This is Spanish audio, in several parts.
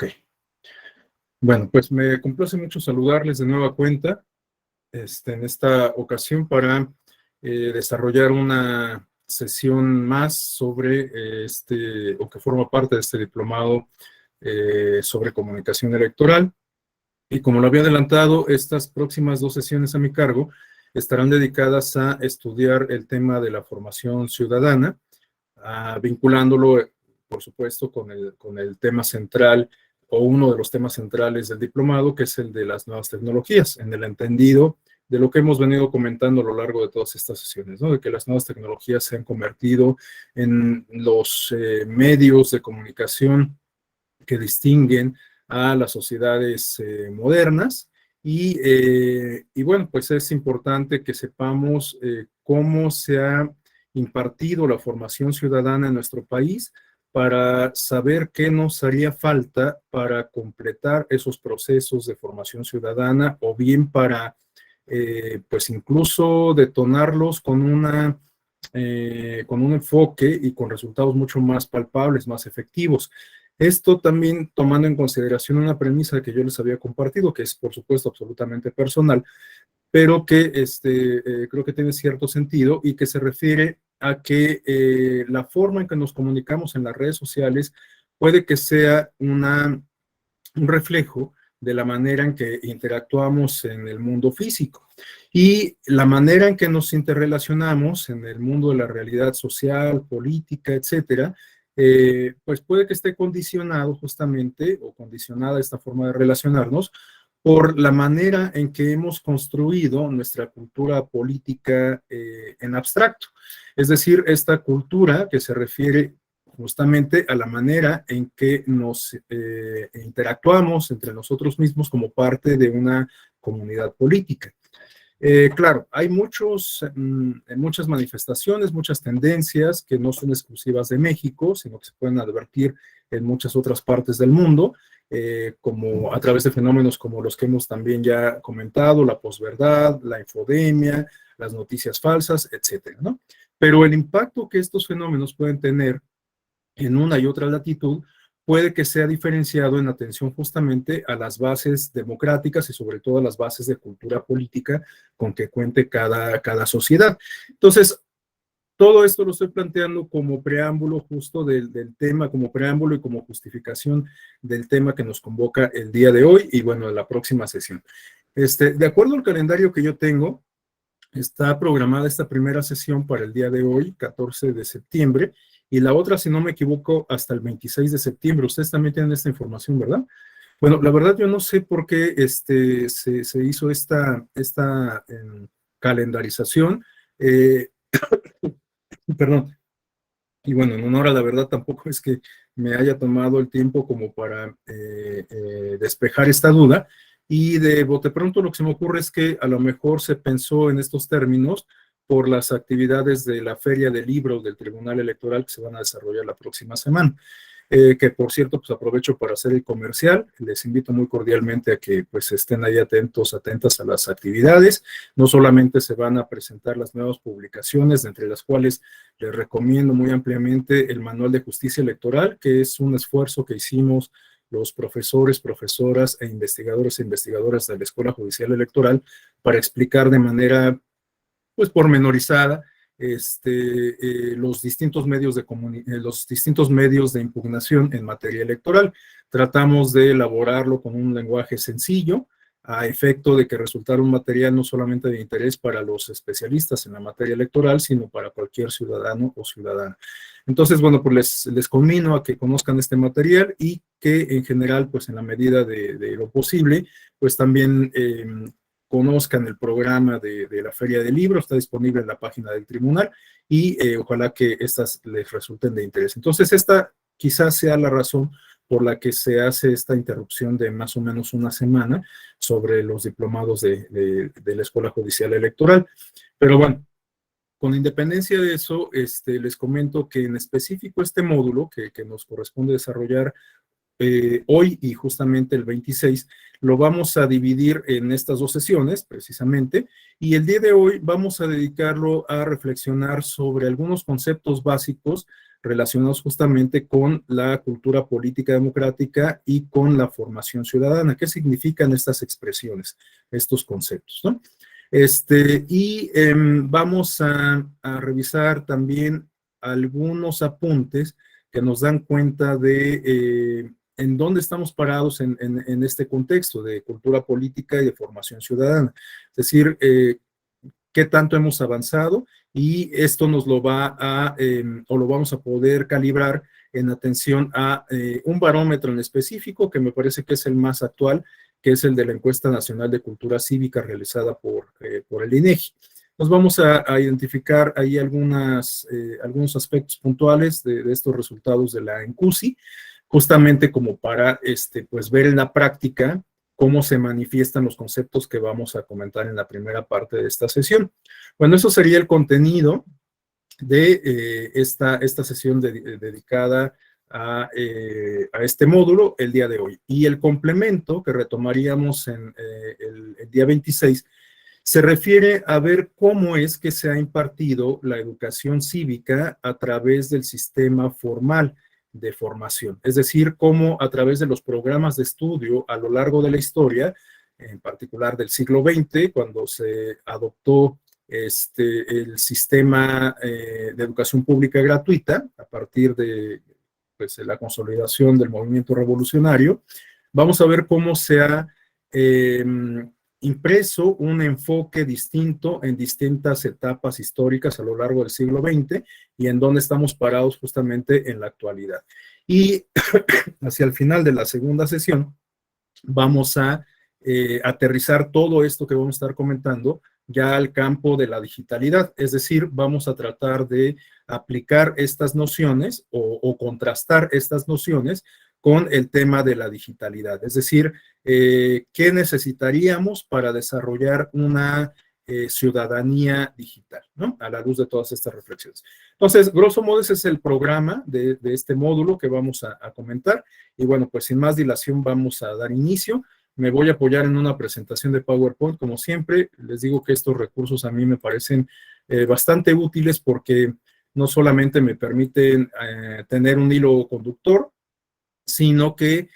Ok. Bueno, pues me complace mucho saludarles de nueva cuenta en esta ocasión para desarrollar una sesión más sobre o que forma parte de este diplomado sobre comunicación electoral. Y como lo había adelantado, estas próximas dos sesiones a mi cargo estarán dedicadas a estudiar el tema de la formación ciudadana, vinculándolo, por supuesto, con el tema central o uno de los temas centrales del diplomado, que es el de las nuevas tecnologías, en el entendido de lo que hemos venido comentando a lo largo de todas estas sesiones, ¿no? De que las nuevas tecnologías se han convertido en los medios de comunicación que distinguen a las sociedades modernas y bueno, pues es importante que sepamos cómo se ha impartido la formación ciudadana en nuestro país para saber qué nos haría falta para completar esos procesos de formación ciudadana o bien para, pues incluso detonarlos con un enfoque y con resultados mucho más palpables, más efectivos. Esto también tomando en consideración una premisa que yo les había compartido, que es por supuesto absolutamente personal, pero que creo que tiene cierto sentido y que se refiere a que la forma en que nos comunicamos en las redes sociales puede que sea un reflejo de la manera en que interactuamos en el mundo físico. Y la manera en que nos interrelacionamos en el mundo de la realidad social, política, etcétera, pues puede que esté condicionado justamente o condicionada esta forma de relacionarnos por la manera en que hemos construido nuestra cultura política en abstracto. Es decir, esta cultura que se refiere justamente a la manera en que nos interactuamos entre nosotros mismos como parte de una comunidad política. Claro, hay muchas manifestaciones, muchas tendencias que no son exclusivas de México, sino que se pueden advertir en muchas otras partes del mundo, como a través de fenómenos como los que hemos también ya comentado, la posverdad, la infodemia, las noticias falsas, etcétera, ¿no? Pero el impacto que estos fenómenos pueden tener en una y otra latitud puede que sea diferenciado en atención justamente a las bases democráticas y sobre todo a las bases de cultura política con que cuente cada sociedad. Entonces, todo esto lo estoy planteando como preámbulo justo del tema, como preámbulo y como justificación del tema que nos convoca el día de hoy y bueno, de la próxima sesión. De acuerdo al calendario que yo tengo, está programada esta primera sesión para el día de hoy, 14 de septiembre, y la otra, si no me equivoco, hasta el 26 de septiembre. Ustedes también tienen esta información, ¿verdad? Bueno, la verdad yo no sé por qué se hizo esta calendarización. Perdón. Y bueno, en honor a la verdad tampoco es que me haya tomado el tiempo como para despejar esta duda. Y de bote pronto lo que se me ocurre es que a lo mejor se pensó en estos términos por las actividades de la Feria del Libro del Tribunal Electoral que se van a desarrollar la próxima semana. Que por cierto, pues aprovecho para hacer el comercial, les invito muy cordialmente a que pues estén ahí atentos, atentas a las actividades, no solamente se van a presentar las nuevas publicaciones, entre las cuales les recomiendo muy ampliamente el Manual de Justicia Electoral, que es un esfuerzo que hicimos los profesores, profesoras e investigadoras de la Escuela Judicial Electoral para explicar de manera pues pormenorizada los distintos medios de impugnación en materia electoral. Tratamos de elaborarlo con un lenguaje sencillo, a efecto de que resultara un material no solamente de interés para los especialistas en la materia electoral, sino para cualquier ciudadano o ciudadana. Entonces, bueno, pues les conmino a que conozcan este material y que en general, pues en la medida de lo posible, pues también conozcan el programa de la Feria del Libro, está disponible en la página del tribunal y ojalá que estas les resulten de interés. Entonces, esta quizás sea la razón por la que se hace esta interrupción de más o menos una semana sobre los diplomados de la Escuela Judicial Electoral. Pero bueno, con independencia de eso, les comento que en específico este módulo que nos corresponde desarrollar hoy y justamente el 26, lo vamos a dividir en estas dos sesiones, precisamente, y el día de hoy vamos a dedicarlo a reflexionar sobre algunos conceptos básicos relacionados justamente con la cultura política democrática y con la formación ciudadana. ¿Qué significan estas expresiones, estos conceptos, ¿no? Vamos a revisar también algunos apuntes que nos dan cuenta de en dónde estamos parados en este contexto de cultura política y de formación ciudadana. Es decir, qué tanto hemos avanzado, y esto nos lo va a, o lo vamos a poder calibrar en atención a un barómetro en específico, que me parece que es el más actual, que es el de la Encuesta Nacional de Cultura Cívica realizada por el INEGI. Nos vamos a identificar ahí algunos aspectos puntuales de estos resultados de la ENCUCI, justamente como para pues ver en la práctica cómo se manifiestan los conceptos que vamos a comentar en la primera parte de esta sesión. Bueno, eso sería el contenido de esta sesión dedicada a este módulo el día de hoy. Y el complemento que retomaríamos en el día 26 se refiere a ver cómo es que se ha impartido la educación cívica a través del sistema formal de formación, es decir, cómo a través de los programas de estudio a lo largo de la historia, en particular del siglo XX, cuando se adoptó el sistema de educación pública gratuita, a partir de pues, la consolidación del movimiento revolucionario, vamos a ver cómo se ha impreso un enfoque distinto en distintas etapas históricas a lo largo del siglo XX y en dónde estamos parados justamente en la actualidad. Y hacia el final de la segunda sesión vamos a aterrizar todo esto que vamos a estar comentando ya al campo de la digitalidad, es decir, vamos a tratar de aplicar estas nociones o contrastar estas nociones con el tema de la digitalidad, es decir, qué necesitaríamos para desarrollar una ciudadanía digital, ¿no? A la luz de todas estas reflexiones. Entonces, grosso modo, ese es el programa de este módulo que vamos a comentar, y bueno, pues sin más dilación vamos a dar inicio. Me voy a apoyar en una presentación de PowerPoint, como siempre. Les digo que estos recursos a mí me parecen bastante útiles porque no solamente me permiten tener un hilo conductor, sino que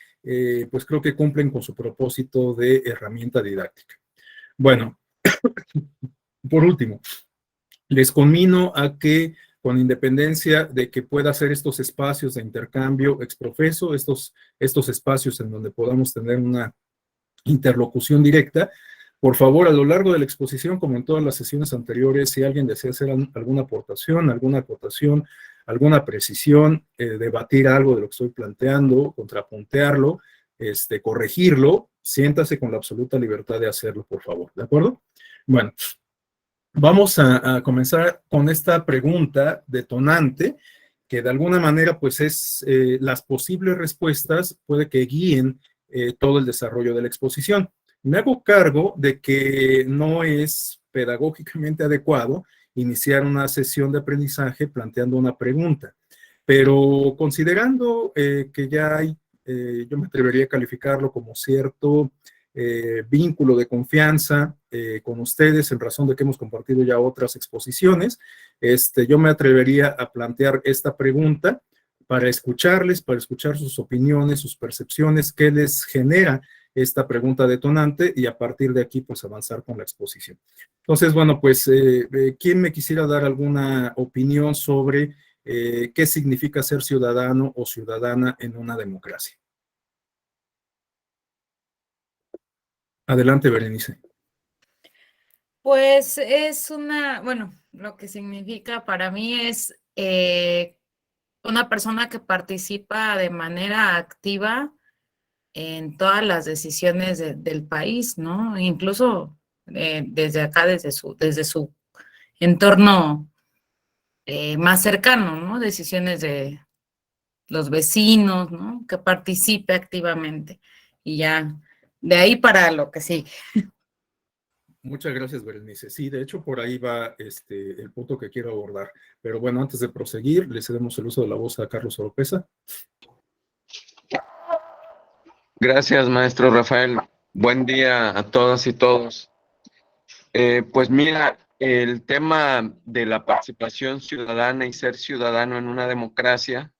pues creo que cumplen con su propósito de herramienta didáctica. Bueno, por último, les conmino a que, con independencia de que pueda hacer estos espacios de intercambio exprofeso, estos espacios en donde podamos tener una interlocución directa, por favor, a lo largo de la exposición, como en todas las sesiones anteriores, si alguien desea hacer alguna aportación, alguna acotación, alguna precisión, debatir algo de lo que estoy planteando, contrapuntearlo, corregirlo, siéntase con la absoluta libertad de hacerlo, por favor, ¿de acuerdo? Bueno, vamos a comenzar con esta pregunta detonante, que de alguna manera, pues es las posibles respuestas, puede que guíen todo el desarrollo de la exposición. Me hago cargo de que no es pedagógicamente adecuado iniciar una sesión de aprendizaje planteando una pregunta, pero considerando que ya hay, yo me atrevería a calificarlo como cierto vínculo de confianza con ustedes en razón de que hemos compartido ya otras exposiciones, yo me atrevería a plantear esta pregunta para escucharles, para escuchar sus opiniones, sus percepciones, qué les genera esta pregunta detonante, y a partir de aquí pues avanzar con la exposición. Entonces, bueno, pues, ¿quién me quisiera dar alguna opinión sobre qué significa ser ciudadano o ciudadana en una democracia? Adelante, Berenice. Pues es bueno, lo que significa para mí es una persona que participa de manera activa en todas las decisiones del país, ¿no? Incluso desde acá, desde su entorno más cercano, ¿no? Decisiones de los vecinos, ¿no? Que participe activamente, y ya de ahí para lo que sigue. Muchas gracias, Berenice. Sí, de hecho, por ahí va el punto que quiero abordar. Pero bueno, antes de proseguir, le cedemos el uso de la voz a Carlos Oropesa. Gracias, maestro Rafael. Buen día a todas y todos. Pues mira, el tema de la participación ciudadana y ser ciudadano en una democracia,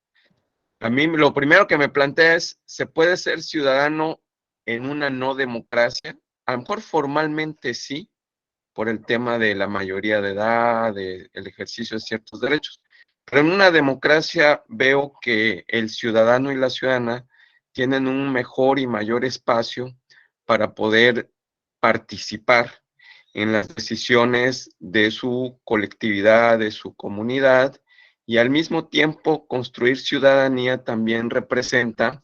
a mí lo primero que me plantea es, ¿se puede ser ciudadano en una no democracia? A lo mejor formalmente sí, por el tema de la mayoría de edad, del ejercicio de ciertos derechos. Pero en una democracia veo que el ciudadano y la ciudadana tienen un mejor y mayor espacio para poder participar en las decisiones de su colectividad, de su comunidad, y al mismo tiempo construir ciudadanía también representa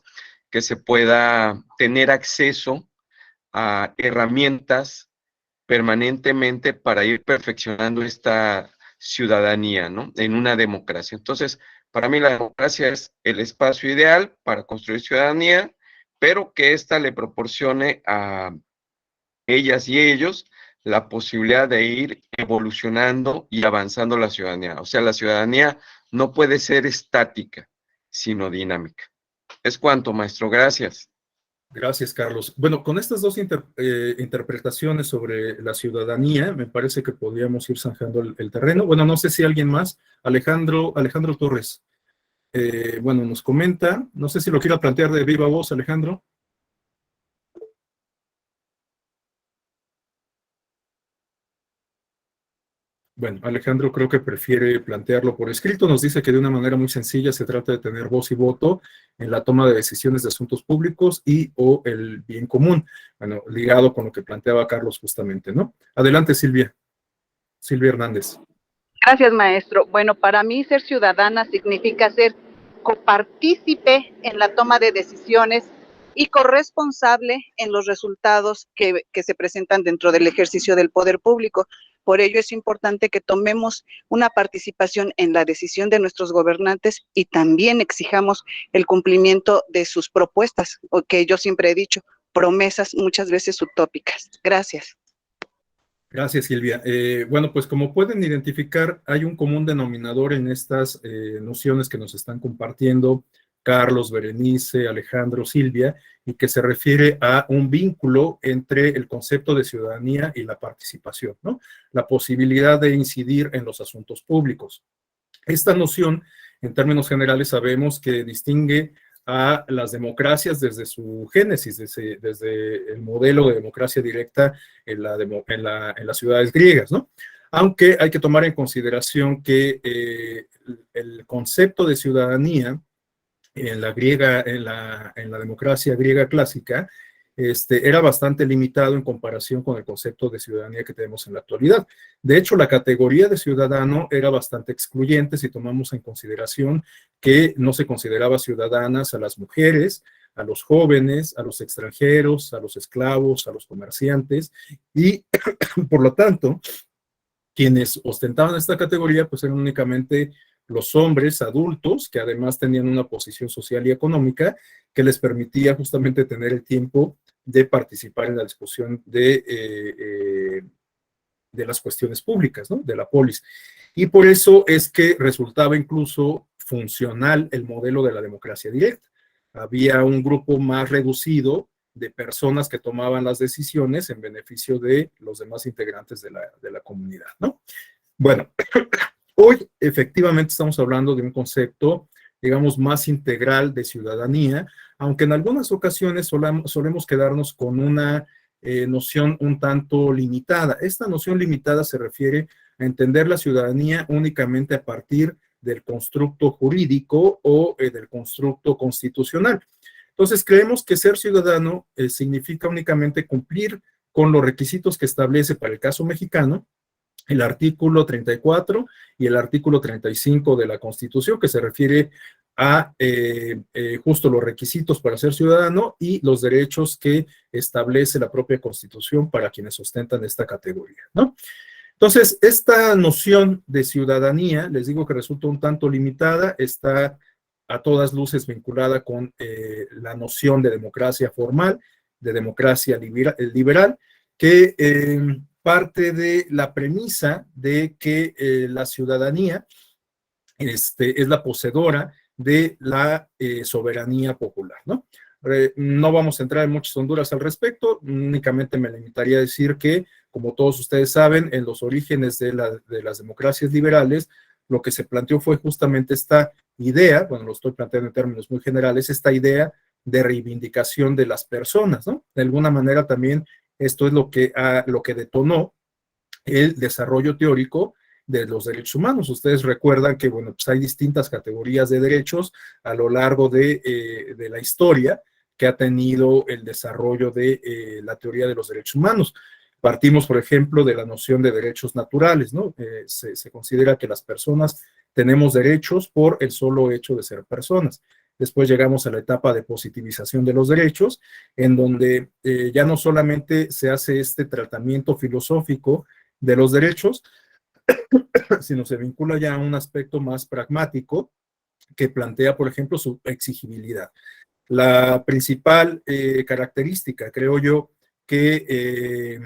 que se pueda tener acceso a herramientas permanentemente para ir perfeccionando esta ciudadanía, ¿no? En una democracia. Entonces, para mí la democracia es el espacio ideal para construir ciudadanía, pero que ésta le proporcione a ellas y ellos la posibilidad de ir evolucionando y avanzando la ciudadanía. O sea, la ciudadanía no puede ser estática, sino dinámica. Es cuanto, maestro. Gracias. Gracias, Carlos. Bueno, con estas dos interpretaciones sobre la ciudadanía, me parece que podríamos ir zanjando el terreno. Bueno, no sé si alguien más, Alejandro Torres, bueno, nos comenta, no sé si lo quiera plantear de viva voz, Alejandro. Bueno, Alejandro creo que prefiere plantearlo por escrito. Nos dice que de una manera muy sencilla se trata de tener voz y voto en la toma de decisiones de asuntos públicos y o el bien común. Bueno, ligado con lo que planteaba Carlos justamente, ¿no? Adelante, Silvia Hernández. Gracias, maestro. Bueno, para mí ser ciudadana significa ser copartícipe en la toma de decisiones y corresponsable en los resultados que se presentan dentro del ejercicio del poder público. Por ello es importante que tomemos una participación en la decisión de nuestros gobernantes y también exijamos el cumplimiento de sus propuestas, o que yo siempre he dicho, promesas muchas veces utópicas. Gracias. Gracias, Silvia. Bueno, pues como pueden identificar, hay un común denominador en estas nociones que nos están compartiendo Carlos, Berenice, Alejandro, Silvia, y que se refiere a un vínculo entre el concepto de ciudadanía y la participación, ¿no? La posibilidad de incidir en los asuntos públicos. Esta noción, en términos generales, sabemos que distingue a las democracias desde su génesis, desde el modelo de democracia directa en las ciudades griegas, ¿no? Aunque hay que tomar en consideración que el concepto de ciudadanía en la democracia griega clásica, era bastante limitado en comparación con el concepto de ciudadanía que tenemos en la actualidad. De hecho, la categoría de ciudadano era bastante excluyente si tomamos en consideración que no se consideraba ciudadanas a las mujeres, a los jóvenes, a los extranjeros, a los esclavos, a los comerciantes, y por lo tanto, quienes ostentaban esta categoría pues eran únicamente los hombres adultos, que además tenían una posición social y económica que les permitía justamente tener el tiempo de participar en la discusión de las cuestiones públicas, ¿no? De la polis. Y por eso es que resultaba incluso funcional el modelo de la democracia directa. Había un grupo más reducido de personas que tomaban las decisiones en beneficio de los demás integrantes de la comunidad, ¿no? Bueno, hoy efectivamente estamos hablando de un concepto, digamos, más integral de ciudadanía, aunque en algunas ocasiones solemos quedarnos con una noción un tanto limitada. Esta noción limitada se refiere a entender la ciudadanía únicamente a partir del constructo jurídico o del constructo constitucional. Entonces, creemos que ser ciudadano significa únicamente cumplir con los requisitos que establece para el caso mexicano el artículo 34 y el artículo 35 de la Constitución, que se refiere a justo los requisitos para ser ciudadano y los derechos que establece la propia Constitución para quienes ostentan esta categoría, ¿no? Entonces, esta noción de ciudadanía, les digo que resulta un tanto limitada, está a todas luces vinculada con la noción de democracia formal, de democracia liberal, que parte de la premisa de que la ciudadanía es la poseedora de la soberanía popular, ¿no? No vamos a entrar en muchas honduras al respecto, únicamente me limitaría a decir que, como todos ustedes saben, en los orígenes de las democracias liberales, lo que se planteó fue justamente esta idea, bueno, lo estoy planteando en términos muy generales, esta idea de reivindicación de las personas, ¿no? De alguna manera también esto es lo que detonó el desarrollo teórico de los derechos humanos. Ustedes recuerdan que, bueno, pues hay distintas categorías de derechos a lo largo de la historia que ha tenido el desarrollo de la teoría de los derechos humanos. Partimos, por ejemplo, de la noción de derechos naturales, ¿no? Se considera que las personas tenemos derechos por el solo hecho de ser personas. Después llegamos a la etapa de positivización de los derechos, en donde ya no solamente se hace este tratamiento filosófico de los derechos, sino se vincula ya a un aspecto más pragmático que plantea, por ejemplo, su exigibilidad. La principal característica, creo yo, que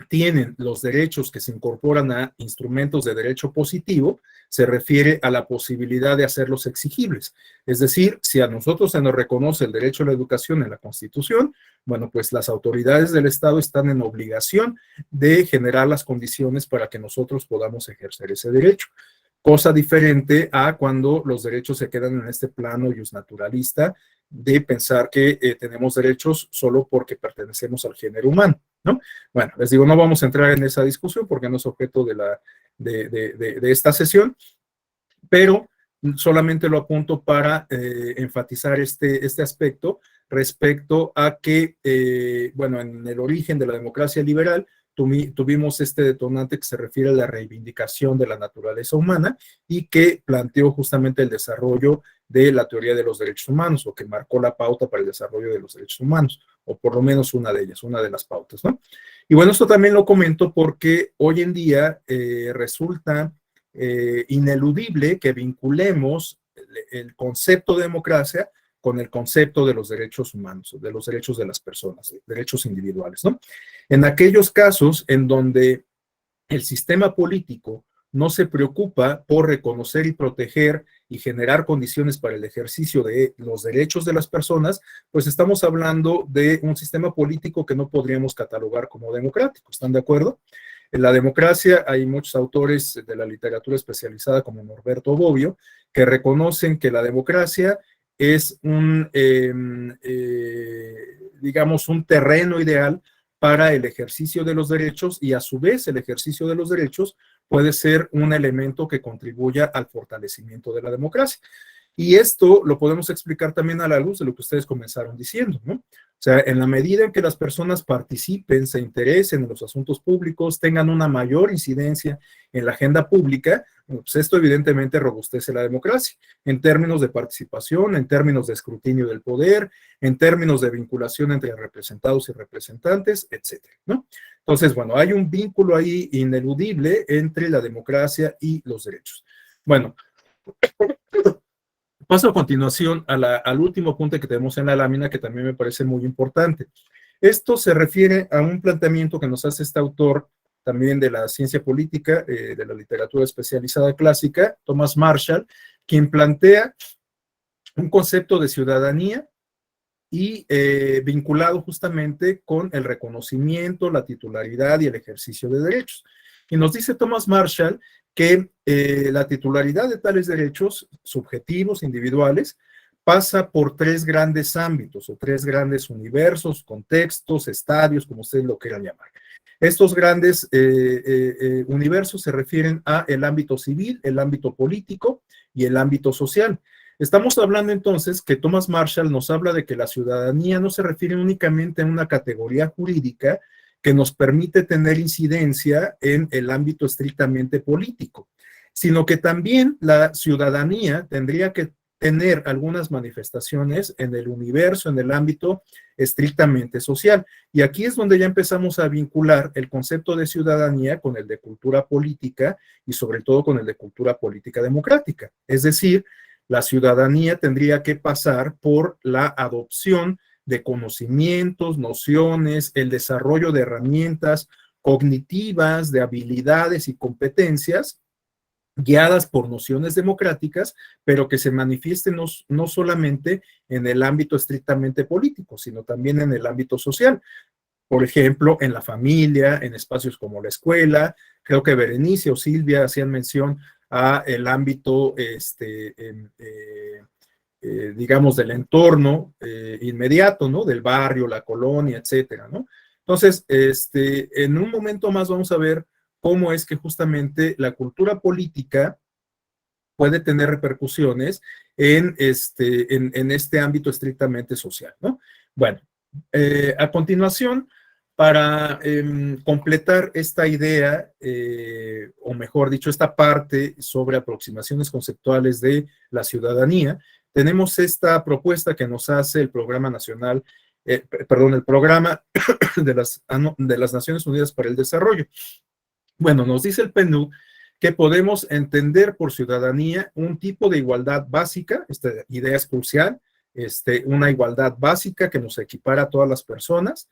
tienen los derechos que se incorporan a instrumentos de derecho positivo, se refiere a la posibilidad de hacerlos exigibles. Es decir, si a nosotros se nos reconoce el derecho a la educación en la Constitución, bueno, pues las autoridades del Estado están en obligación de generar las condiciones para que nosotros podamos ejercer ese derecho. Cosa diferente a cuando los derechos se quedan en este plano justnaturalista de pensar que tenemos derechos solo porque pertenecemos al género humano, ¿no? Bueno, les digo, no vamos a entrar en esa discusión porque no es objeto de esta sesión, pero solamente lo apunto para enfatizar este aspecto respecto a que, bueno, en el origen de la democracia liberal tuvimos este detonante que se refiere a la reivindicación de la naturaleza humana y que planteó justamente el desarrollo de la teoría de los derechos humanos, o que marcó la pauta para el desarrollo de los derechos humanos, o por lo menos una de ellas, una de las pautas, ¿no? Y bueno, esto también lo comento porque hoy en día resulta ineludible que vinculemos el concepto de democracia con el concepto de los derechos humanos, de los derechos de las personas, derechos individuales, ¿no? En aquellos casos en donde el sistema político no se preocupa por reconocer y proteger y generar condiciones para el ejercicio de los derechos de las personas, pues estamos hablando de un sistema político que no podríamos catalogar como democrático. ¿Están de acuerdo? En la democracia hay muchos autores de la literatura especializada como Norberto Bobbio que reconocen que la democracia es digamos, un terreno ideal para el ejercicio de los derechos y a su vez el ejercicio de los derechos puede ser un elemento que contribuya al fortalecimiento de la democracia. Y esto lo podemos explicar también a la luz de lo que ustedes comenzaron diciendo, ¿no? O sea, en la medida en que las personas participen, se interesen en los asuntos públicos, tengan una mayor incidencia en la agenda pública, pues esto evidentemente robustece la democracia en términos de participación, en términos de escrutinio del poder, en términos de vinculación entre representados y representantes, etcétera, ¿no? Entonces, bueno, hay un vínculo ahí ineludible entre la democracia y los derechos. Bueno, paso a continuación al último punto que tenemos en la lámina, que también me parece muy importante. Esto se refiere a un planteamiento que nos hace este autor también de la ciencia política, de la literatura especializada clásica, Thomas Marshall, quien plantea un concepto de ciudadanía y vinculado justamente con el reconocimiento, la titularidad y el ejercicio de derechos. Y nos dice Thomas Marshall que la titularidad de tales derechos subjetivos, individuales, pasa por tres grandes ámbitos o tres grandes universos, contextos, estadios, como ustedes lo quieran llamar. Estos grandes universos se refieren a el ámbito civil, el ámbito político y el ámbito social. Estamos hablando entonces que Thomas Marshall nos habla de que la ciudadanía no se refiere únicamente a una categoría jurídica que nos permite tener incidencia en el ámbito estrictamente político, sino que también la ciudadanía tendría que tener algunas manifestaciones en el universo, en el ámbito estrictamente social. Y aquí es donde ya empezamos a vincular el concepto de ciudadanía con el de cultura política y sobre todo con el de cultura política democrática. Es decir, la ciudadanía tendría que pasar por la adopción de conocimientos, nociones, el desarrollo de herramientas cognitivas, de habilidades y competencias guiadas por nociones democráticas, pero que se manifiesten no solamente en el ámbito estrictamente político, sino también en el ámbito social. Por ejemplo, en la familia, en espacios como la escuela. Creo que Berenice o Silvia hacían mención a el ámbito, digamos, del entorno inmediato, ¿no? Del barrio, la colonia, etcétera, ¿no? Entonces, en un momento más vamos a ver cómo es que justamente la cultura política puede tener repercusiones en este ámbito estrictamente social, ¿no? Bueno, a continuación, para completar esta idea, o mejor dicho, esta parte sobre aproximaciones conceptuales de la ciudadanía, tenemos esta propuesta que nos hace el Programa Nacional, el Programa de las Naciones Unidas para el Desarrollo. Bueno, nos dice el PNUD que podemos entender por ciudadanía un tipo de igualdad básica, esta idea es crucial, una igualdad básica que nos equipara a todas las personas.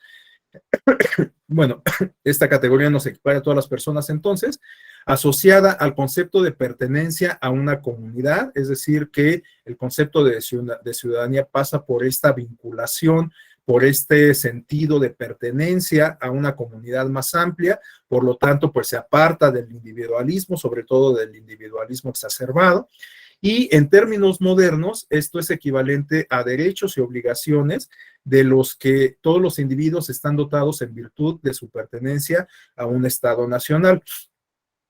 Bueno, esta categoría nos equipara a todas las personas entonces, asociada al concepto de pertenencia a una comunidad, es decir, que el concepto de ciudadanía pasa por esta vinculación, por este sentido de pertenencia a una comunidad más amplia, por lo tanto, pues se aparta del individualismo, sobre todo del individualismo exacerbado, y en términos modernos, esto es equivalente a derechos y obligaciones de los que todos los individuos están dotados en virtud de su pertenencia a un Estado nacional.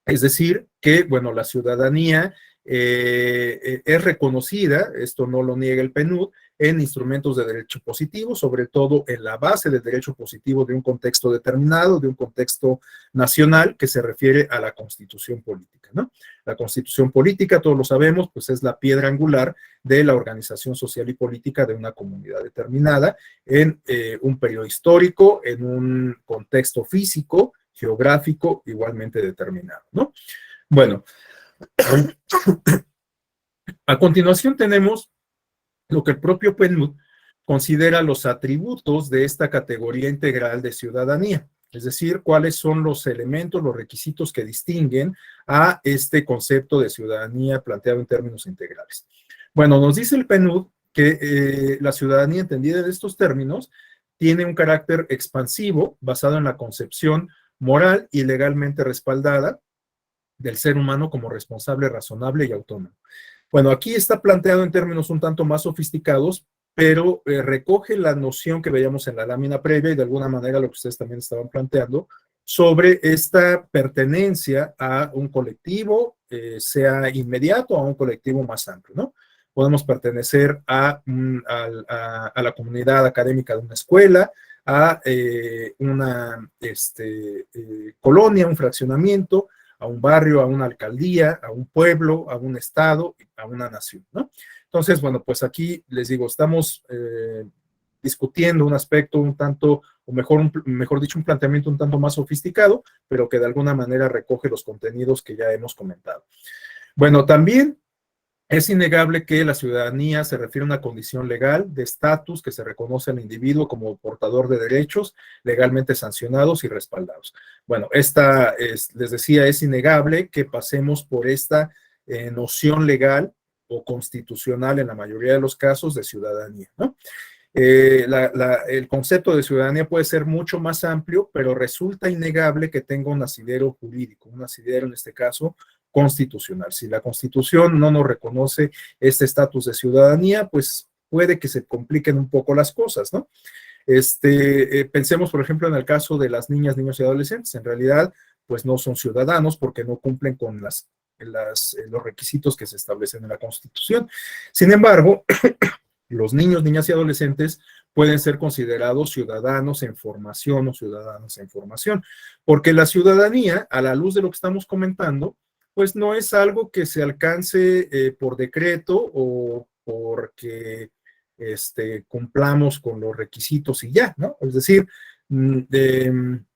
Es decir, que, bueno, la ciudadanía es reconocida, esto no lo niega el PNUD, en instrumentos de derecho positivo, sobre todo en la base del derecho positivo de un contexto determinado, de un contexto nacional que se refiere a la constitución política, ¿no? La constitución política, todos lo sabemos, pues es la piedra angular de la organización social y política de una comunidad determinada en un periodo histórico, en un contexto físico, geográfico, igualmente determinado, ¿no? Bueno, a continuación tenemos lo que el propio PNUD considera los atributos de esta categoría integral de ciudadanía, es decir, cuáles son los elementos, los requisitos que distinguen a este concepto de ciudadanía planteado en términos integrales. Bueno, nos dice el PNUD que la ciudadanía entendida en estos términos tiene un carácter expansivo basado en la concepción moral y legalmente respaldada del ser humano como responsable, razonable y autónomo. Bueno, aquí está planteado en términos un tanto más sofisticados, pero recoge la noción que veíamos en la lámina previa y de alguna manera lo que ustedes también estaban planteando sobre esta pertenencia a un colectivo, sea inmediato o a un colectivo más amplio, ¿no? Podemos pertenecer a la comunidad académica de una escuela, a una colonia, un fraccionamiento, a un barrio, a una alcaldía, a un pueblo, a un estado, a una nación, ¿no? Entonces, bueno, pues aquí les digo, estamos discutiendo un aspecto un tanto, o mejor dicho, un planteamiento un tanto más sofisticado, pero que de alguna manera recoge los contenidos que ya hemos comentado. Bueno, también es innegable que la ciudadanía se refiere a una condición legal de estatus que se reconoce al individuo como portador de derechos legalmente sancionados y respaldados. Bueno, les decía, es innegable que pasemos por esta noción legal o constitucional en la mayoría de los casos de ciudadanía, ¿no? El concepto de ciudadanía puede ser mucho más amplio, pero resulta innegable que tenga un asidero jurídico, un asidero en este caso constitucional. Si la Constitución no nos reconoce este estatus de ciudadanía, pues puede que se compliquen un poco las cosas, ¿no? Pensemos, por ejemplo, en el caso de las niñas, niños y adolescentes. En realidad, pues no son ciudadanos porque no cumplen con los requisitos que se establecen en la Constitución. Sin embargo, los niños, niñas y adolescentes pueden ser considerados ciudadanos en formación o ciudadanos en formación, porque la ciudadanía, a la luz de lo que estamos comentando, pues no es algo que se alcance por decreto o porque cumplamos con los requisitos y ya, ¿no? Es decir, en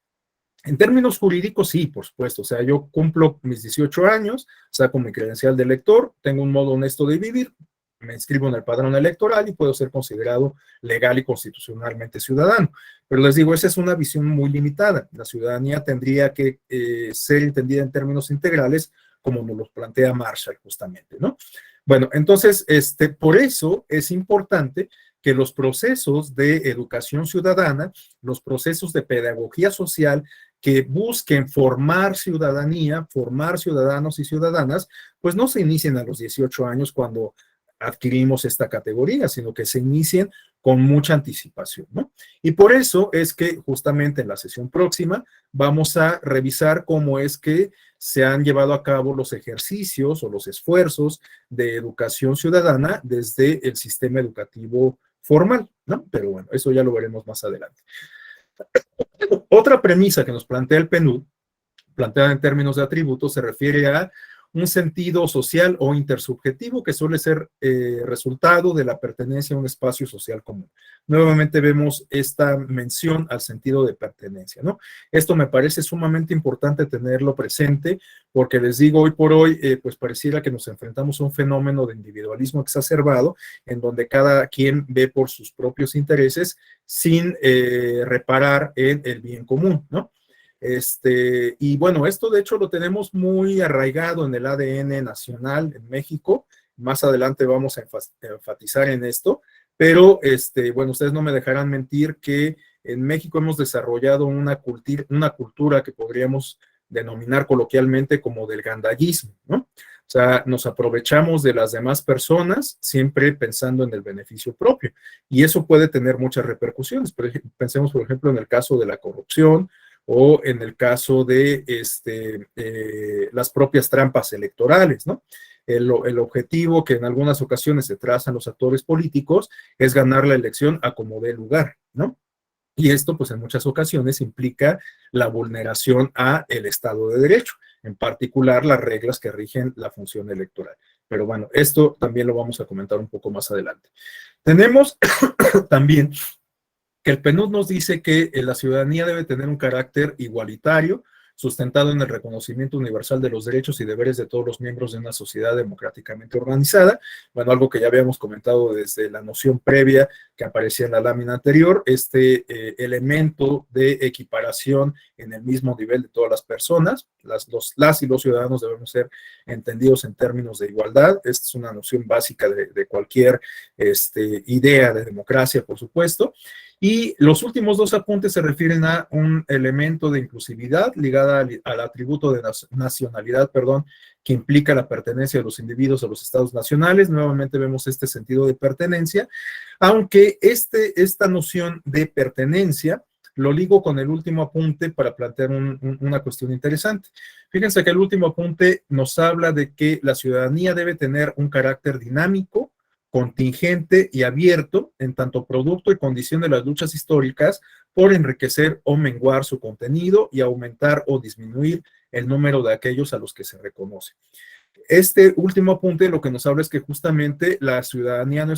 términos jurídicos, sí, por supuesto. O sea, yo cumplo mis 18 años, saco mi credencial de elector, tengo un modo honesto de vivir, me inscribo en el padrón electoral y puedo ser considerado legal y constitucionalmente ciudadano. Pero les digo, esa es una visión muy limitada. La ciudadanía tendría que ser entendida en términos integrales como nos lo plantea Marshall justamente, ¿no? Bueno, entonces, por eso es importante que los procesos de educación ciudadana, los procesos de pedagogía social que busquen formar ciudadanía, formar ciudadanos y ciudadanas, pues no se inicien a los 18 años cuando adquirimos esta categoría, sino que se inicien con mucha anticipación, ¿no? Y por eso es que justamente en la sesión próxima vamos a revisar cómo es que se han llevado a cabo los ejercicios o los esfuerzos de educación ciudadana desde el sistema educativo formal, ¿no? Pero bueno, eso ya lo veremos más adelante. Otra premisa que nos plantea el PNUD, planteada en términos de atributos, se refiere a un sentido social o intersubjetivo que suele ser resultado de la pertenencia a un espacio social común. Nuevamente vemos esta mención al sentido de pertenencia, ¿no? Esto me parece sumamente importante tenerlo presente porque les digo, hoy por hoy, pues pareciera que nos enfrentamos a un fenómeno de individualismo exacerbado en donde cada quien ve por sus propios intereses sin reparar en el bien común, ¿no? Y bueno, esto de hecho lo tenemos muy arraigado en el ADN nacional en México. Más adelante vamos a enfatizar en esto, pero bueno, ustedes no me dejarán mentir que en México hemos desarrollado una cultura que podríamos denominar coloquialmente como del gandallismo, ¿no? O sea, nos aprovechamos de las demás personas siempre pensando en el beneficio propio. Y eso puede tener muchas repercusiones. Pensemos, por ejemplo, en el caso de la corrupción, o en el caso de las propias trampas electorales, ¿no? El objetivo que en algunas ocasiones se trazan los actores políticos es ganar la elección a como dé lugar, ¿no? Y esto, pues, en muchas ocasiones implica la vulneración a el Estado de Derecho, en particular las reglas que rigen la función electoral. Pero bueno, esto también lo vamos a comentar un poco más adelante. Tenemos también que el PNUD nos dice que la ciudadanía debe tener un carácter igualitario, sustentado en el reconocimiento universal de los derechos y deberes de todos los miembros de una sociedad democráticamente organizada. Bueno, algo que ya habíamos comentado desde la noción previa que aparecía en la lámina anterior, elemento de equiparación en el mismo nivel de todas las personas. Las y los ciudadanos debemos ser entendidos en términos de igualdad. Esta es una noción básica de cualquier idea de democracia, por supuesto. Y los últimos dos apuntes se refieren a un elemento de inclusividad ligada al atributo de nacionalidad, que implica la pertenencia de los individuos a los estados nacionales. Nuevamente vemos este sentido de pertenencia, aunque esta noción de pertenencia lo ligo con el último apunte para plantear una cuestión interesante. Fíjense que el último apunte nos habla de que la ciudadanía debe tener un carácter dinámico, contingente y abierto en tanto producto y condición de las luchas históricas por enriquecer o menguar su contenido y aumentar o disminuir el número de aquellos a los que se reconoce. Este último apunte lo que nos habla es que justamente la ciudadanía no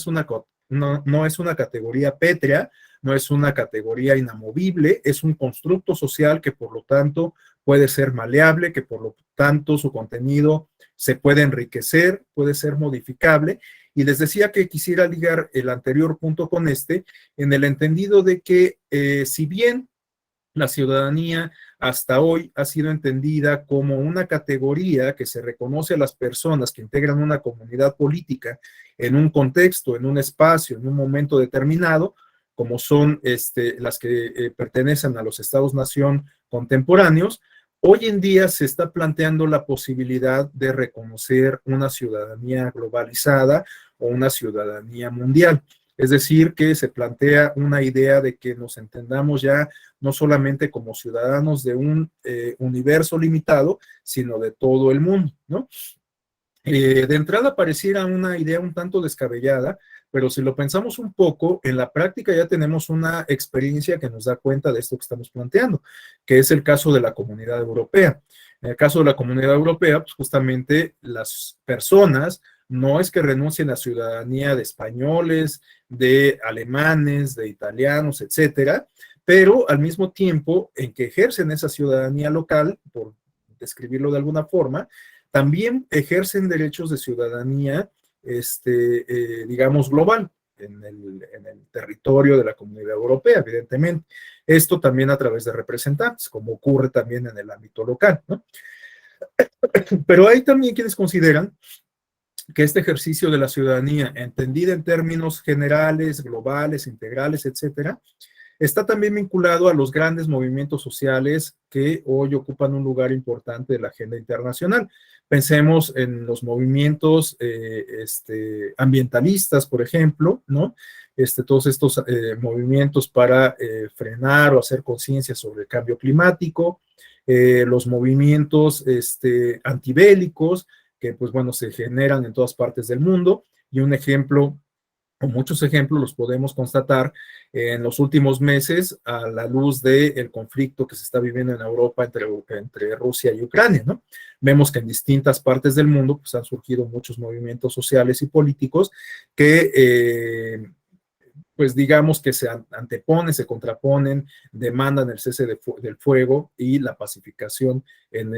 es una categoría pétrea, no es una categoría inamovible, es un constructo social que por lo tanto puede ser maleable, que por lo tanto su contenido se puede enriquecer, puede ser modificable. Y les decía que quisiera ligar el anterior punto con en el entendido de que si bien la ciudadanía hasta hoy ha sido entendida como una categoría que se reconoce a las personas que integran una comunidad política en un contexto, en un espacio, en un momento determinado, como son las que pertenecen a los estados-nación contemporáneos, hoy en día se está planteando la posibilidad de reconocer una ciudadanía globalizada o una ciudadanía mundial. Es decir, que se plantea una idea de que nos entendamos ya no solamente como ciudadanos de un universo limitado, sino de todo el mundo, ¿no? De entrada pareciera una idea un tanto descabellada, pero si lo pensamos un poco, en la práctica ya tenemos una experiencia que nos da cuenta de esto que estamos planteando, que es el caso de la Comunidad Europea. En el caso de la Comunidad Europea, pues justamente las personas no es que renuncien a ciudadanía de españoles, de alemanes, de italianos, etcétera, pero al mismo tiempo en que ejercen esa ciudadanía local, por describirlo de alguna forma, también ejercen derechos de ciudadanía, digamos, global, en el territorio de la Comunidad Europea, evidentemente. Esto también a través de representantes, como ocurre también en el ámbito local, ¿no? Pero hay también quienes consideran que este ejercicio de la ciudadanía, entendida en términos generales, globales, integrales, etcétera, está también vinculado a los grandes movimientos sociales que hoy ocupan un lugar importante de la agenda internacional. Pensemos en los movimientos ambientalistas, por ejemplo, ¿no? Todos estos movimientos para frenar o hacer conciencia sobre el cambio climático, los movimientos antibélicos, que pues bueno, se generan en todas partes del mundo, y un ejemplo, o muchos ejemplos los podemos constatar en los últimos meses a la luz del conflicto que se está viviendo en Europa entre Rusia y Ucrania, ¿no? Vemos que en distintas partes del mundo pues, han surgido muchos movimientos sociales y políticos que pues digamos que se anteponen, se contraponen, demandan el cese del fuego y la pacificación en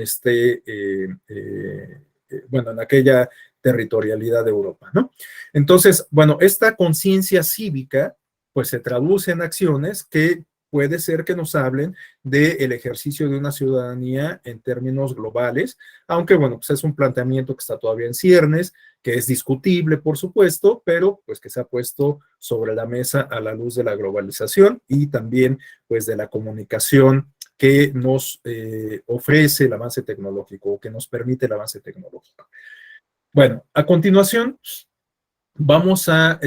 bueno, en aquella territorialidad de Europa, ¿no? Entonces, bueno, esta conciencia cívica, pues se traduce en acciones que puede ser que nos hablen del ejercicio de una ciudadanía en términos globales, aunque, bueno, pues es un planteamiento que está todavía en ciernes, que es discutible, por supuesto, pero pues que se ha puesto sobre la mesa a la luz de la globalización y también, pues, de la comunicación que nos ofrece el avance tecnológico o que nos permite el avance tecnológico. Bueno, a continuación vamos a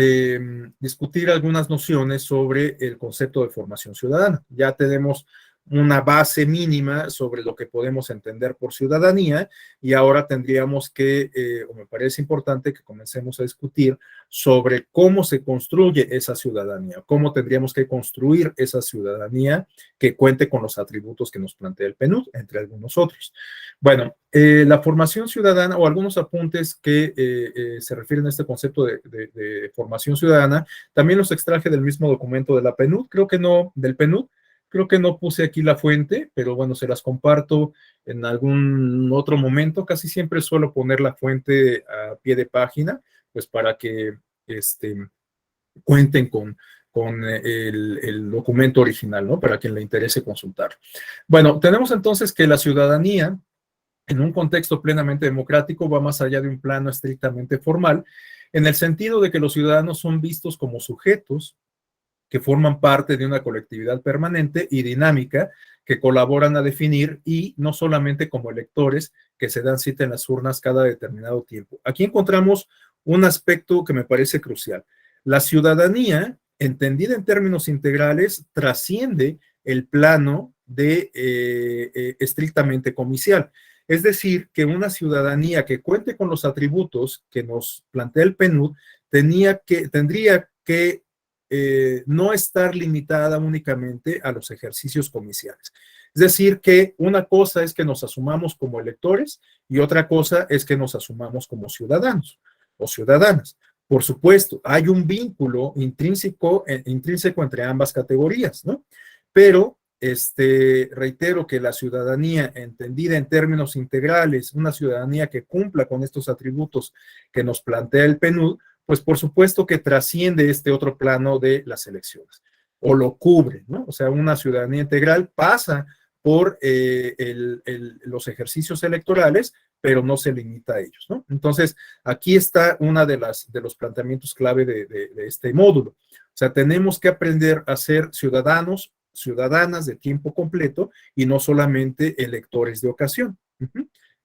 discutir algunas nociones sobre el concepto de formación ciudadana. Ya tenemos una base mínima sobre lo que podemos entender por ciudadanía y ahora tendríamos que, o me parece importante que comencemos a discutir sobre cómo se construye esa ciudadanía, cómo tendríamos que construir esa ciudadanía que cuente con los atributos que nos plantea el PNUD, entre algunos otros. Bueno, la formación ciudadana o algunos apuntes que se refieren a este concepto de formación ciudadana, también los extraje del mismo documento de la PNUD, creo que no, del PNUD. Creo que no puse aquí la fuente, pero bueno, se las comparto en algún otro momento. Casi siempre suelo poner la fuente a pie de página, pues para que cuenten con el documento original, ¿no? Para quien le interese consultar. Bueno, tenemos entonces que la ciudadanía, en un contexto plenamente democrático, va más allá de un plano estrictamente formal, en el sentido de que los ciudadanos son vistos como sujetos que forman parte de una colectividad permanente y dinámica que colaboran a definir y no solamente como electores que se dan cita en las urnas cada determinado tiempo. Aquí encontramos un aspecto que me parece crucial. La ciudadanía, entendida en términos integrales, trasciende el plano de estrictamente comicial. Es decir, que una ciudadanía que cuente con los atributos que nos plantea el PNUD tendría que no estar limitada únicamente a los ejercicios comiciales. Es decir, que una cosa es que nos asumamos como electores y otra cosa es que nos asumamos como ciudadanos o ciudadanas. Por supuesto, hay un vínculo intrínseco entre ambas categorías, ¿no? Pero reitero que la ciudadanía entendida en términos integrales, una ciudadanía que cumpla con estos atributos que nos plantea el PNUD, pues por supuesto que trasciende este otro plano de las elecciones, o lo cubre, ¿no? O sea, una ciudadanía integral pasa por los ejercicios electorales, pero no se limita a ellos, ¿no? Entonces, aquí está una de los planteamientos clave de este módulo. O sea, tenemos que aprender a ser ciudadanos, ciudadanas de tiempo completo y no solamente electores de ocasión.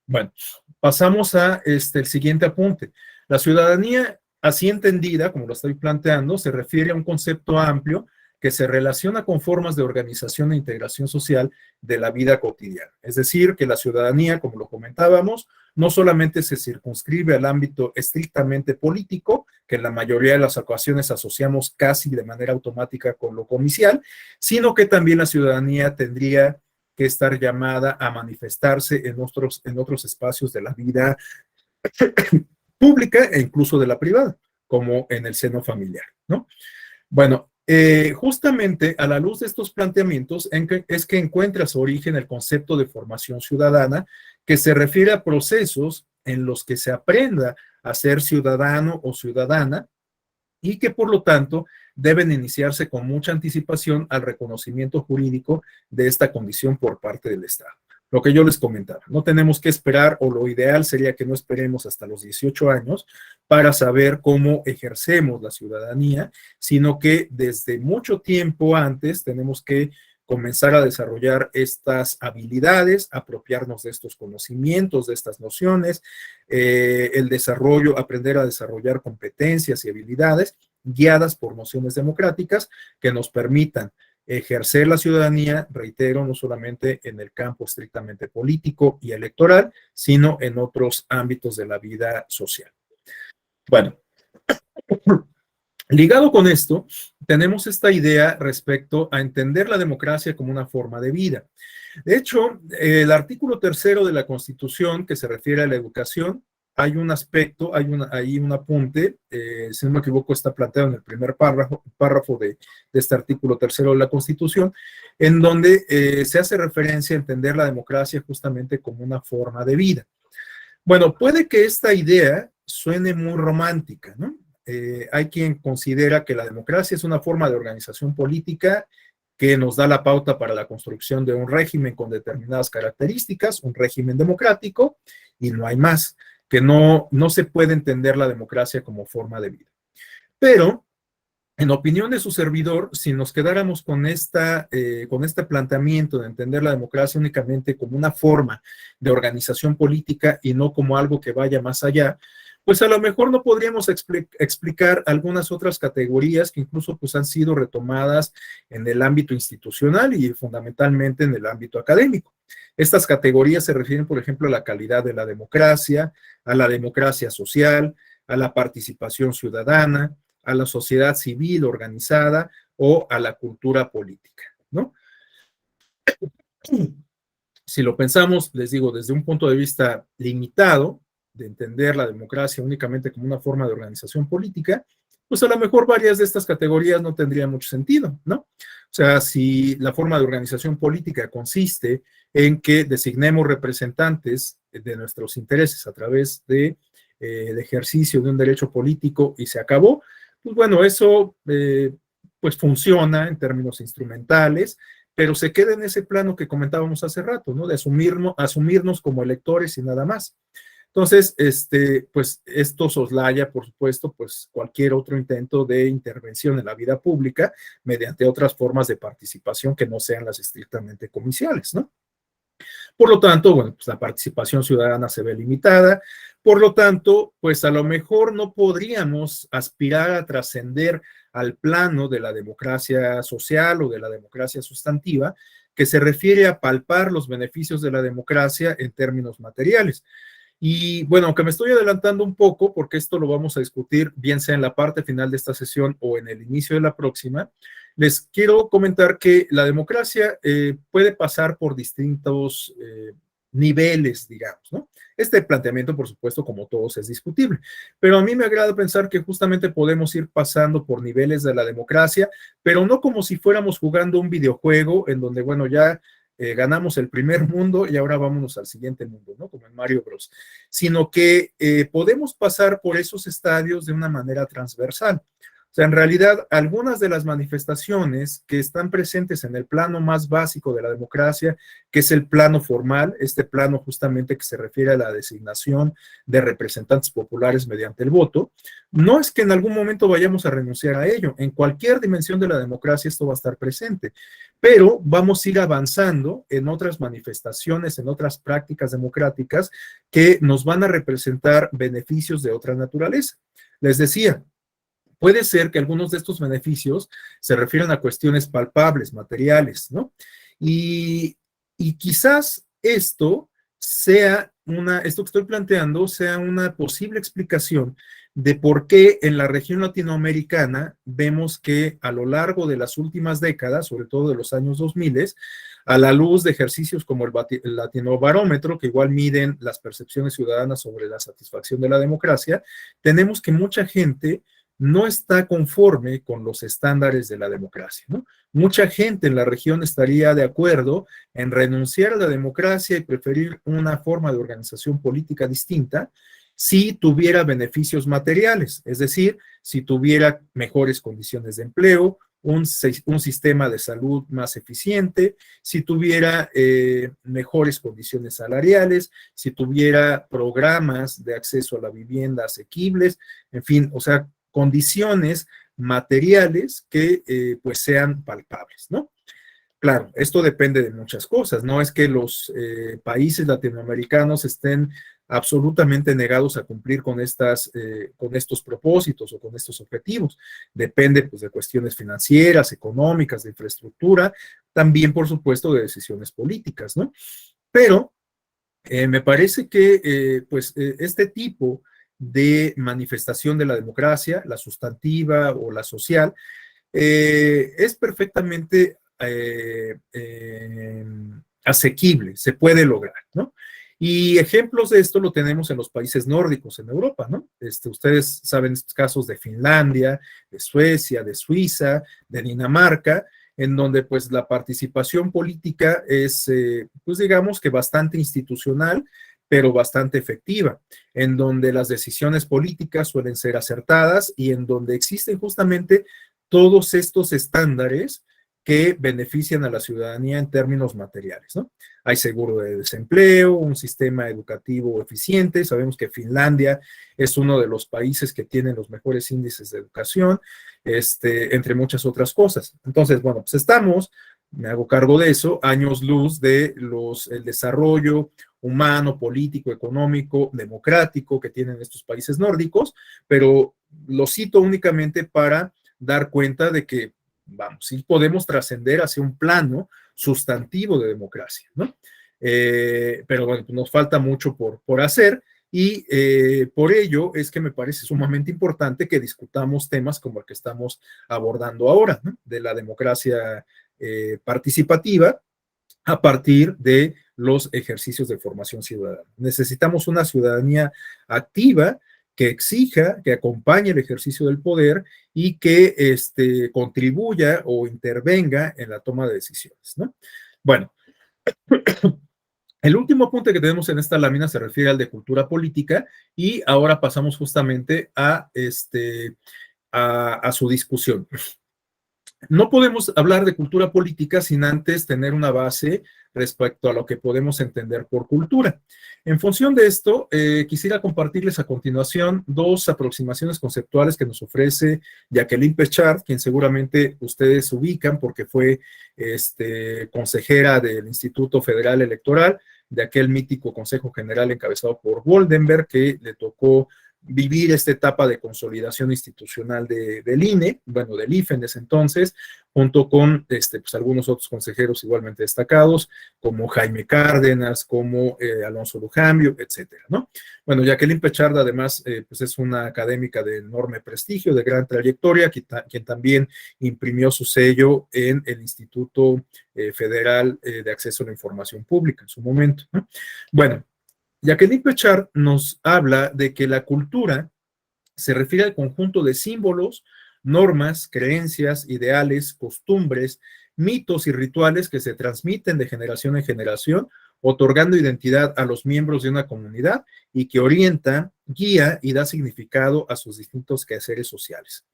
Bueno, pasamos a el siguiente apunte. La ciudadanía, así entendida, como lo estoy planteando, se refiere a un concepto amplio que se relaciona con formas de organización e integración social de la vida cotidiana. Es decir, que la ciudadanía, como lo comentábamos, no solamente se circunscribe al ámbito estrictamente político, que en la mayoría de las ocasiones asociamos casi de manera automática con lo comicial, sino que también la ciudadanía tendría que estar llamada a manifestarse en otros espacios de la vida pública e incluso de la privada, como en el seno familiar, ¿no? Bueno, justamente a la luz de estos planteamientos es que encuentra su origen el concepto de formación ciudadana, que se refiere a procesos en los que se aprenda a ser ciudadano o ciudadana y que por lo tanto deben iniciarse con mucha anticipación al reconocimiento jurídico de esta condición por parte del Estado. lo que yo les comentaba. No tenemos que esperar, o lo ideal sería que no esperemos hasta los 18 años para saber cómo ejercemos la ciudadanía, sino que desde mucho tiempo antes tenemos que comenzar a desarrollar estas habilidades, apropiarnos de estos conocimientos, de estas nociones, el desarrollo, aprender a desarrollar competencias y habilidades guiadas por nociones democráticas que nos permitan ejercer la ciudadanía, reitero, no solamente en el campo estrictamente político y electoral, sino en otros ámbitos de la vida social. Bueno, ligado con esto, tenemos esta idea respecto a entender la democracia como una forma de vida. De hecho, el artículo 3º de la Constitución, que se refiere a la educación, hay un aspecto, hay un apunte, si no me equivoco, está planteado en el primer párrafo de este artículo 3º de la Constitución, en donde se hace referencia a entender la democracia justamente como una forma de vida. Bueno, puede que esta idea suene muy romántica, ¿no? Hay quien considera que la democracia es una forma de organización política que nos da la pauta para la construcción de un régimen con determinadas características, un régimen democrático, y no hay más, que no se puede entender la democracia como forma de vida. Pero, en opinión de su servidor, si nos quedáramos con este planteamiento de entender la democracia únicamente como una forma de organización política y no como algo que vaya más allá, pues a lo mejor no podríamos explicar algunas otras categorías que incluso pues han sido retomadas en el ámbito institucional y fundamentalmente en el ámbito académico. Estas categorías se refieren, por ejemplo, a la calidad de la democracia social, a la participación ciudadana, a la sociedad civil organizada o a la cultura política, ¿no? Si lo pensamos, les digo, desde un punto de vista limitado, de entender la democracia únicamente como una forma de organización política, pues a lo mejor varias de estas categorías no tendrían mucho sentido, ¿no? O sea, si la forma de organización política consiste en que designemos representantes de nuestros intereses a través de el ejercicio de un derecho político y se acabó, pues bueno, eso pues funciona en términos instrumentales, pero se queda en ese plano que comentábamos hace rato, ¿no? De asumirnos como electores y nada más. Entonces, pues esto soslaya, por supuesto, pues cualquier otro intento de intervención en la vida pública mediante otras formas de participación que no sean las estrictamente comiciales, ¿no? Por lo tanto, bueno, pues la participación ciudadana se ve limitada. Por lo tanto, pues a lo mejor no podríamos aspirar a trascender al plano de la democracia social o de la democracia sustantiva, que se refiere a palpar los beneficios de la democracia en términos materiales. Y bueno, aunque me estoy adelantando un poco, porque esto lo vamos a discutir bien sea en la parte final de esta sesión o en el inicio de la próxima, les quiero comentar que la democracia puede pasar por distintos niveles, digamos, ¿no? Este planteamiento, por supuesto, como todos, es discutible, pero a mí me agrada pensar que justamente podemos ir pasando por niveles de la democracia, pero no como si fuéramos jugando un videojuego en donde, bueno, ya ganamos el primer mundo y ahora vámonos al siguiente mundo, ¿no? Como en Mario Bros. Sino que podemos pasar por esos estadios de una manera transversal. O sea, en realidad, algunas de las manifestaciones que están presentes en el plano más básico de la democracia, que es el plano formal, este plano justamente que se refiere a la designación de representantes populares mediante el voto, no es que en algún momento vayamos a renunciar a ello. En cualquier dimensión de la democracia esto va a estar presente, pero vamos a ir avanzando en otras manifestaciones, en otras prácticas democráticas que nos van a representar beneficios de otra naturaleza. Les decía, puede ser que algunos de estos beneficios se refieran a cuestiones palpables, materiales, ¿no? Y quizás esto que estoy planteando sea una posible explicación de por qué en la región latinoamericana vemos que a lo largo de las últimas décadas, sobre todo de los años 2000, a la luz de ejercicios como el Latinobarómetro, que igual miden las percepciones ciudadanas sobre la satisfacción de la democracia, tenemos que mucha gente no está conforme con los estándares de la democracia, ¿no? Mucha gente en la región estaría de acuerdo en renunciar a la democracia y preferir una forma de organización política distinta si tuviera beneficios materiales, es decir, si tuviera mejores condiciones de empleo, un sistema de salud más eficiente, si tuviera mejores condiciones salariales, si tuviera programas de acceso a la vivienda asequibles, en fin, o sea, condiciones materiales que pues sean palpables, ¿no? Claro, esto depende de muchas cosas. No es que los países latinoamericanos estén absolutamente negados a cumplir con estos propósitos o con estos objetivos. Depende, pues, de cuestiones financieras, económicas, de infraestructura, también, por supuesto, de decisiones políticas, ¿no? Pero me parece que, este tipo de manifestación de la democracia, la sustantiva o la social, es perfectamente asequible, se puede lograr, ¿no? Y ejemplos de esto lo tenemos en los países nórdicos en Europa, ¿no? Ustedes saben estos casos de Finlandia, de Suecia, de Suiza, de Dinamarca, en donde pues la participación política es, pues digamos que bastante institucional, pero bastante efectiva, en donde las decisiones políticas suelen ser acertadas y en donde existen justamente todos estos estándares que benefician a la ciudadanía en términos materiales, ¿no? Hay seguro de desempleo, un sistema educativo eficiente, sabemos que Finlandia es uno de los países que tienen los mejores índices de educación, entre muchas otras cosas. Entonces, bueno, pues estamos, me hago cargo de eso, años luz de el desarrollo humano, político, económico, democrático que tienen estos países nórdicos, pero lo cito únicamente para dar cuenta de que, vamos, sí podemos trascender hacia un plano sustantivo de democracia, ¿no? Pero bueno, pues nos falta mucho por hacer y por ello es que me parece sumamente importante que discutamos temas como el que estamos abordando ahora, ¿no? De la democracia participativa a partir de los ejercicios de formación ciudadana. Necesitamos una ciudadanía activa que exija, que acompañe el ejercicio del poder y que contribuya o intervenga en la toma de decisiones, ¿no? Bueno, el último apunte que tenemos en esta lámina se refiere al de cultura política y ahora pasamos justamente a su discusión. No podemos hablar de cultura política sin antes tener una base respecto a lo que podemos entender por cultura. En función de esto, quisiera compartirles a continuación dos aproximaciones conceptuales que nos ofrece Jacqueline Pechard, quien seguramente ustedes ubican porque fue consejera del Instituto Federal Electoral, de aquel mítico Consejo General encabezado por Goldenberg, que le tocó vivir esta etapa de consolidación institucional del INE, bueno, del IFE en ese entonces, junto con pues, algunos otros consejeros igualmente destacados, como Jaime Cárdenas, como Alonso Lujambio, etcétera, ¿no? Bueno, Jacqueline Pechard, además, pues es una académica de enorme prestigio, de gran trayectoria, quien también imprimió su sello en el Instituto Federal de Acceso a la Información Pública en su momento, ¿no? Bueno, Jacqueline Pechard nos habla de que la cultura se refiere al conjunto de símbolos, normas, creencias, ideales, costumbres, mitos y rituales que se transmiten de generación en generación, otorgando identidad a los miembros de una comunidad y que orienta, guía y da significado a sus distintos quehaceres sociales.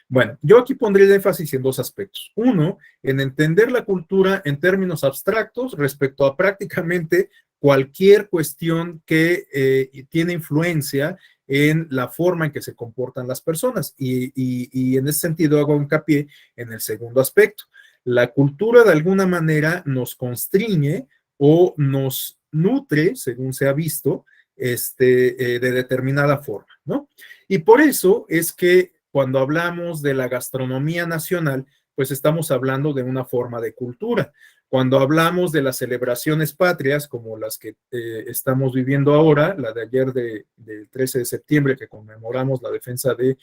Bueno, yo aquí pondré el énfasis en dos aspectos. Uno, en entender la cultura en términos abstractos respecto a prácticamente cualquier cuestión que tiene influencia en la forma en que se comportan las personas. Y en ese sentido hago hincapié en el segundo aspecto. La cultura de alguna manera nos constriñe o nos nutre, según se ha visto, de determinada forma, ¿no? Y por eso es que cuando hablamos de la gastronomía nacional, pues estamos hablando de una forma de cultura. Cuando hablamos de las celebraciones patrias, como las que estamos viviendo ahora, la de ayer del 13 de septiembre, que conmemoramos la defensa del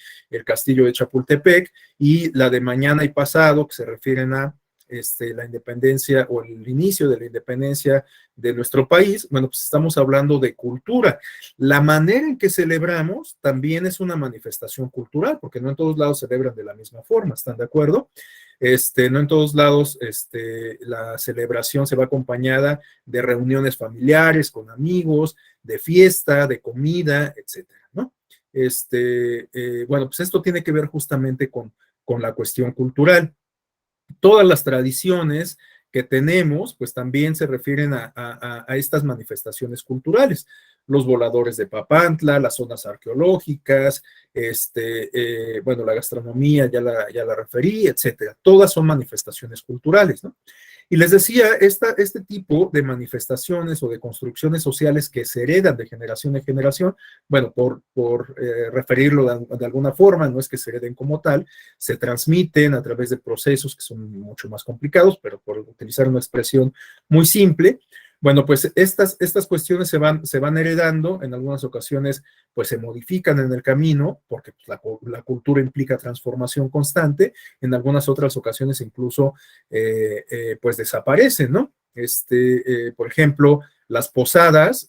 castillo de Chapultepec, y la de mañana y pasado, que se refieren a la independencia o el inicio de la independencia de nuestro país, bueno, pues estamos hablando de cultura. La manera en que celebramos también es una manifestación cultural, porque no en todos lados celebran de la misma forma, ¿están de acuerdo? No en todos lados la celebración se va acompañada de reuniones familiares, con amigos, de fiesta, de comida, etcétera, ¿no? Bueno, pues esto tiene que ver justamente con la cuestión cultural. todas las tradiciones que tenemos, pues también se refieren a estas manifestaciones culturales. Los voladores de Papantla, las zonas arqueológicas, bueno, la gastronomía, ya la referí, etcétera. Todas son manifestaciones culturales, ¿no? Y les decía, este tipo de manifestaciones o de construcciones sociales que se heredan de generación en generación, bueno, por referirlo de alguna forma, no es que se hereden como tal, se transmiten a través de procesos que son mucho más complicados, pero por utilizar una expresión muy simple. Bueno, pues estas cuestiones se van heredando, en algunas ocasiones pues se modifican en el camino, porque pues, la cultura implica transformación constante, en algunas otras ocasiones incluso pues desaparecen, ¿no? Por ejemplo, las posadas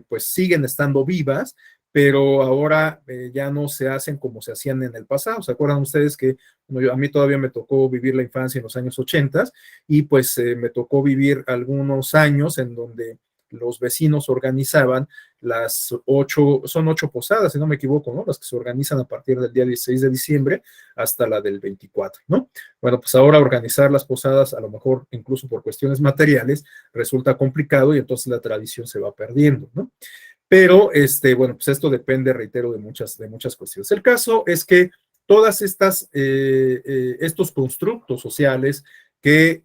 pues siguen estando vivas, pero ahora ya no se hacen como se hacían en el pasado. ¿Se acuerdan ustedes que bueno, a mí todavía me tocó vivir la infancia en los años 80 y pues me tocó vivir algunos años en donde los vecinos organizaban son 8 posadas, si no me equivoco, ¿no? Las que se organizan a partir del día 16 de diciembre hasta la del 24, ¿no? Bueno, pues ahora organizar las posadas, a lo mejor incluso por cuestiones materiales, resulta complicado y entonces la tradición se va perdiendo, ¿no? Pero, bueno, pues esto depende, reitero, de muchas cuestiones. El caso es que todas estos constructos sociales que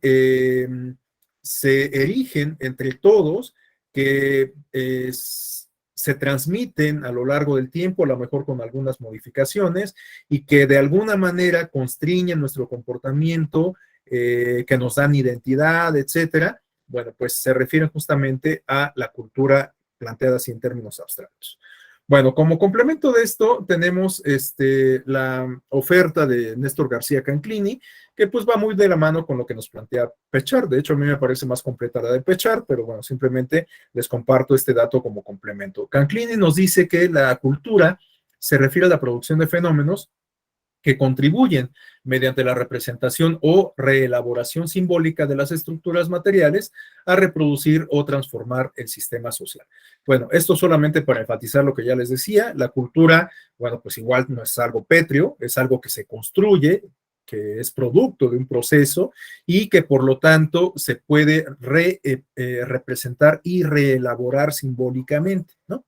se erigen entre todos, que se transmiten a lo largo del tiempo, a lo mejor con algunas modificaciones, y que de alguna manera constriñen nuestro comportamiento, que nos dan identidad, etcétera. Bueno, pues se refieren justamente a la cultura planteada así en términos abstractos. Bueno, como complemento de esto tenemos la oferta de Néstor García Canclini, que pues va muy de la mano con lo que nos plantea Pechard. De hecho, a mí me parece más completa la de Pechard, pero bueno, simplemente les comparto este dato como complemento. Canclini nos dice que la cultura se refiere a la producción de fenómenos que contribuyen mediante la representación o reelaboración simbólica de las estructuras materiales a reproducir o transformar el sistema social. Bueno, esto solamente para enfatizar lo que ya les decía, la cultura, bueno, pues igual no es algo pétreo, es algo que se construye, que es producto de un proceso y que por lo tanto se puede representar y reelaborar simbólicamente, ¿no?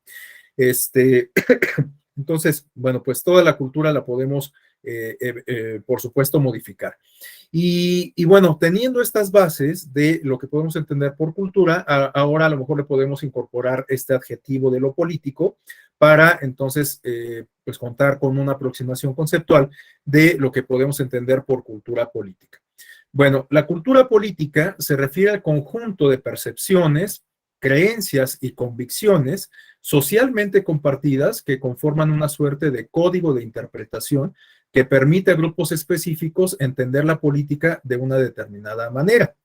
Entonces, bueno, pues toda la cultura la podemos, por supuesto, modificar. Y bueno, teniendo estas bases de lo que podemos entender por cultura, ahora a lo mejor le podemos incorporar este adjetivo de lo político para entonces, pues contar con una aproximación conceptual de lo que podemos entender por cultura política. Bueno, la cultura política se refiere al conjunto de percepciones, creencias y convicciones socialmente compartidas que conforman una suerte de código de interpretación que permite a grupos específicos entender la política de una determinada manera.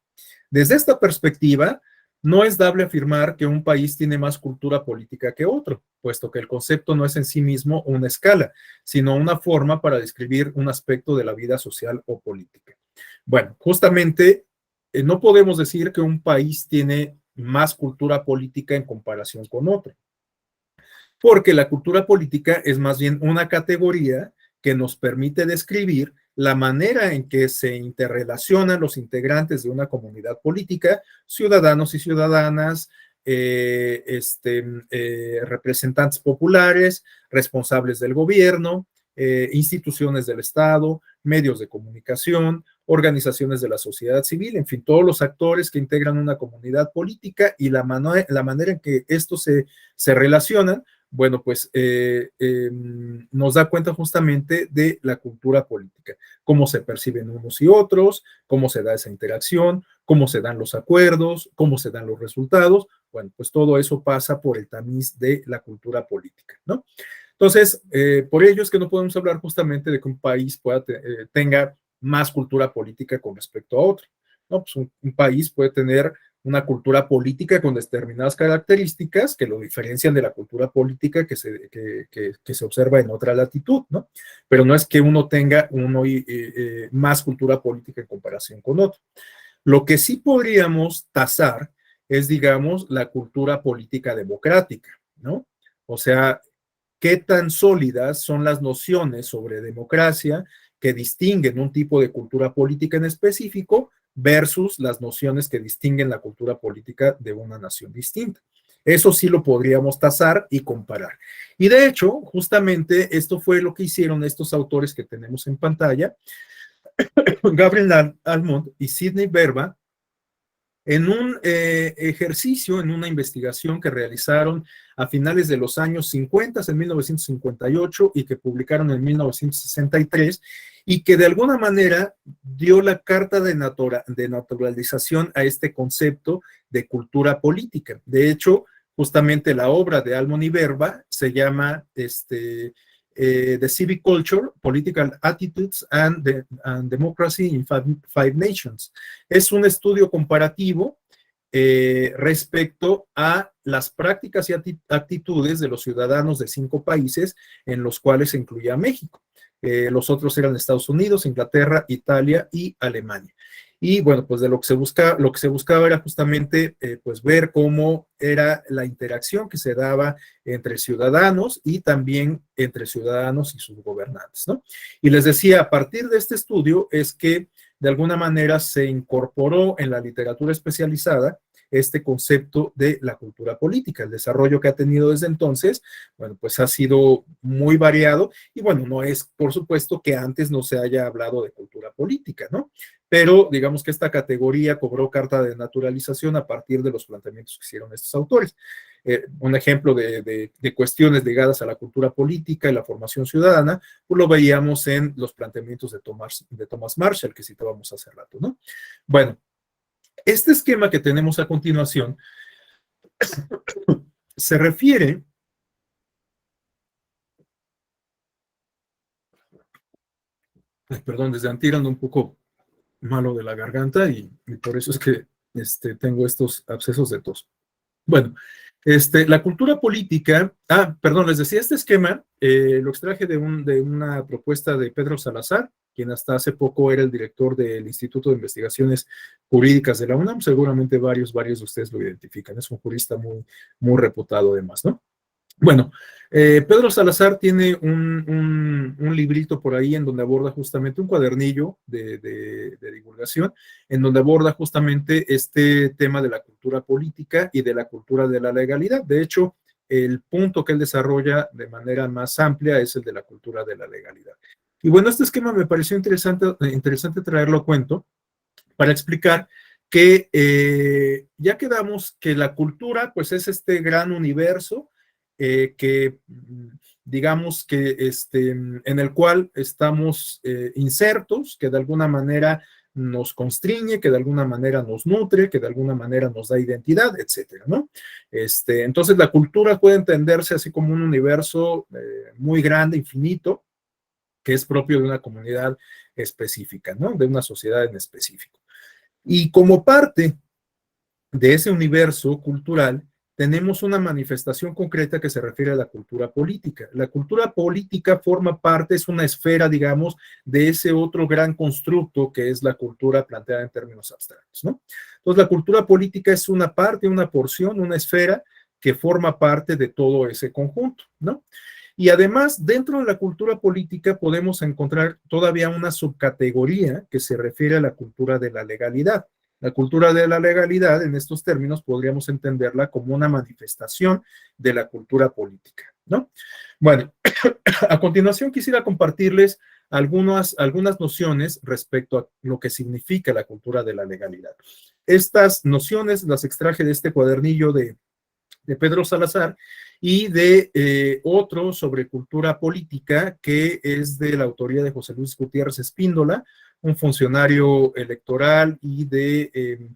Desde esta perspectiva, no es dable afirmar que un país tiene más cultura política que otro, puesto que el concepto no es en sí mismo una escala, sino una forma para describir un aspecto de la vida social o política. Bueno, justamente no podemos decir que un país tiene más cultura política en comparación con otro, porque la cultura política es más bien una categoría que nos permite describir la manera en que se interrelacionan los integrantes de una comunidad política, ciudadanos y ciudadanas, representantes populares, responsables del gobierno, instituciones del Estado, medios de comunicación, organizaciones de la sociedad civil, en fin, todos los actores que integran una comunidad política y la manera en que estos se relacionan, bueno, pues nos da cuenta justamente de la cultura política, cómo se perciben unos y otros, cómo se da esa interacción, cómo se dan los acuerdos, cómo se dan los resultados. Bueno, pues todo eso pasa por el tamiz de la cultura política, ¿no? Entonces, por ello es que no podemos hablar justamente de que un país tenga más cultura política con respecto a otro, ¿no? Pues un país puede tener una cultura política con determinadas características que lo diferencian de la cultura política que se observa en otra latitud, ¿no? Pero no es que uno tenga más cultura política en comparación con otro. Lo que sí podríamos tasar es, digamos, la cultura política democrática, ¿no? O sea, qué tan sólidas son las nociones sobre democracia que distinguen un tipo de cultura política en específico versus las nociones que distinguen la cultura política de una nación distinta. Eso sí lo podríamos tasar y comparar. Y de hecho, justamente esto fue lo que hicieron estos autores que tenemos en pantalla, Gabriel Almond y Sidney Verba, en un ejercicio, en una investigación que realizaron a finales de los años 50, en 1958, y que publicaron en 1963, y que de alguna manera dio la carta de naturalización a este concepto de cultura política. De hecho, justamente la obra de Almond y Verba se llama The Civic Culture, Political Attitudes and Democracy in Five Nations. Es un estudio comparativo respecto a las prácticas y actitudes de los ciudadanos de 5 países, en los cuales se incluía México. Los otros eran Estados Unidos, Inglaterra, Italia y Alemania. Y bueno, pues de lo que se buscaba era justamente pues ver cómo era la interacción que se daba entre ciudadanos y también entre ciudadanos y sus gobernantes, ¿no? Y les decía, a partir de este estudio es que de alguna manera se incorporó en la literatura especializada este concepto de la cultura política. El desarrollo que ha tenido desde entonces, bueno, pues ha sido muy variado y bueno, no es por supuesto que antes no se haya hablado de cultura política, ¿no? Pero digamos que esta categoría cobró carta de naturalización a partir de los planteamientos que hicieron estos autores. Un ejemplo de cuestiones ligadas a la cultura política y la formación ciudadana, pues lo veíamos en los planteamientos de Thomas Marshall, que citábamos hace rato, ¿no? Bueno, este esquema que tenemos a continuación se refiere perdón, desde antier ando un poco malo de la garganta y por eso es que tengo estos abscesos de tos. Bueno, la cultura política, perdón, les decía, este esquema lo extraje de una propuesta de Pedro Salazar, quien hasta hace poco era el director del Instituto de Investigaciones Jurídicas de la UNAM. Seguramente varios de ustedes lo identifican. Es un jurista muy, muy reputado además, ¿no? Bueno, Pedro Salazar tiene un librito por ahí en donde aborda justamente un cuadernillo de divulgación, en donde aborda justamente este tema de la cultura política y de la cultura de la legalidad. De hecho, el punto que él desarrolla de manera más amplia es el de la cultura de la legalidad. Y bueno, este esquema me pareció interesante traerlo a cuento para explicar que ya quedamos que la cultura pues es este gran universo que digamos que en el cual estamos insertos, que de alguna manera nos constriñe, que de alguna manera nos nutre, que de alguna manera nos da identidad, etcétera, ¿no? Entonces la cultura puede entenderse así como un universo muy grande, infinito, que es propio de una comunidad específica, ¿no? De una sociedad en específico. Y como parte de ese universo cultural, tenemos una manifestación concreta que se refiere a la cultura política. La cultura política forma parte, es una esfera, digamos, de ese otro gran constructo que es la cultura planteada en términos abstractos, ¿no? Entonces, la cultura política es una parte, una porción, una esfera que forma parte de todo ese conjunto, ¿no? Y además, dentro de la cultura política podemos encontrar todavía una subcategoría que se refiere a la cultura de la legalidad. La cultura de la legalidad, en estos términos, podríamos entenderla como una manifestación de la cultura política, ¿no? Bueno, a continuación quisiera compartirles algunas nociones respecto a lo que significa la cultura de la legalidad. Estas nociones las extraje de este cuadernillo de Pedro Salazar y de otro sobre cultura política que es de la autoría de José Luis Gutiérrez Espíndola, un funcionario electoral y de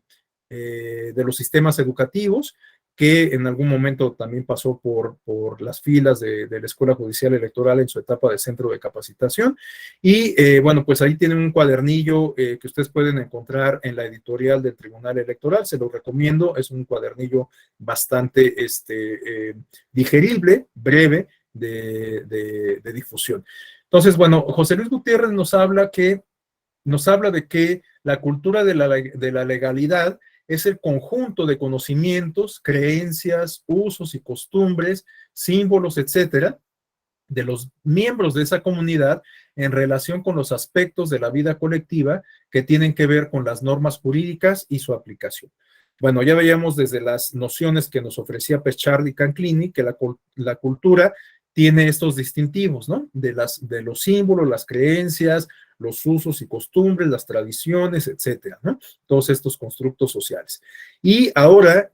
los sistemas educativos, que en algún momento también pasó por las filas de la Escuela Judicial Electoral en su etapa de centro de capacitación. Y bueno, pues ahí tienen un cuadernillo que ustedes pueden encontrar en la editorial del Tribunal Electoral, se lo recomiendo, es un cuadernillo bastante digerible, breve, de difusión. Entonces, bueno, José Luis Gutiérrez nos habla de que la cultura de la legalidad es el conjunto de conocimientos, creencias, usos y costumbres, símbolos, etcétera, de los miembros de esa comunidad en relación con los aspectos de la vida colectiva que tienen que ver con las normas jurídicas y su aplicación. Bueno, ya veíamos desde las nociones que nos ofrecía Peschard y Canclini que la cultura tiene estos distintivos, ¿no? De los símbolos, las creencias, los usos y costumbres, las tradiciones, etcétera, ¿no? Todos estos constructos sociales. Y ahora,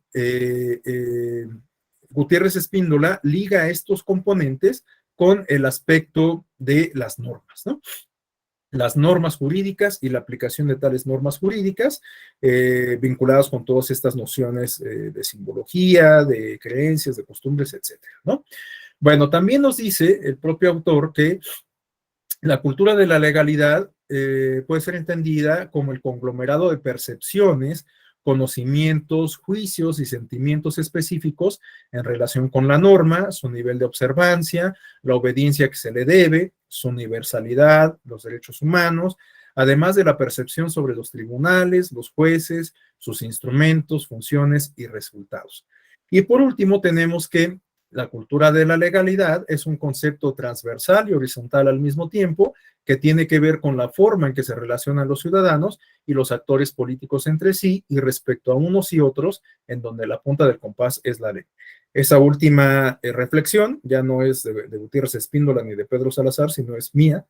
Gutiérrez Espíndola liga estos componentes con el aspecto de las normas, ¿no? Las normas jurídicas y la aplicación de tales normas jurídicas vinculadas con todas estas nociones de simbología, de creencias, de costumbres, etcétera, ¿no? Bueno, también nos dice el propio autor que la cultura de la legalidad puede ser entendida como el conglomerado de percepciones, conocimientos, juicios y sentimientos específicos en relación con la norma, su nivel de observancia, la obediencia que se le debe, su universalidad, los derechos humanos, además de la percepción sobre los tribunales, los jueces, sus instrumentos, funciones y resultados. Y por último tenemos que la cultura de la legalidad es un concepto transversal y horizontal al mismo tiempo que tiene que ver con la forma en que se relacionan los ciudadanos y los actores políticos entre sí y respecto a unos y otros, en donde la punta del compás es la ley. Esa última reflexión ya no es de Gutiérrez Espíndola ni de Pedro Salazar, sino es mía,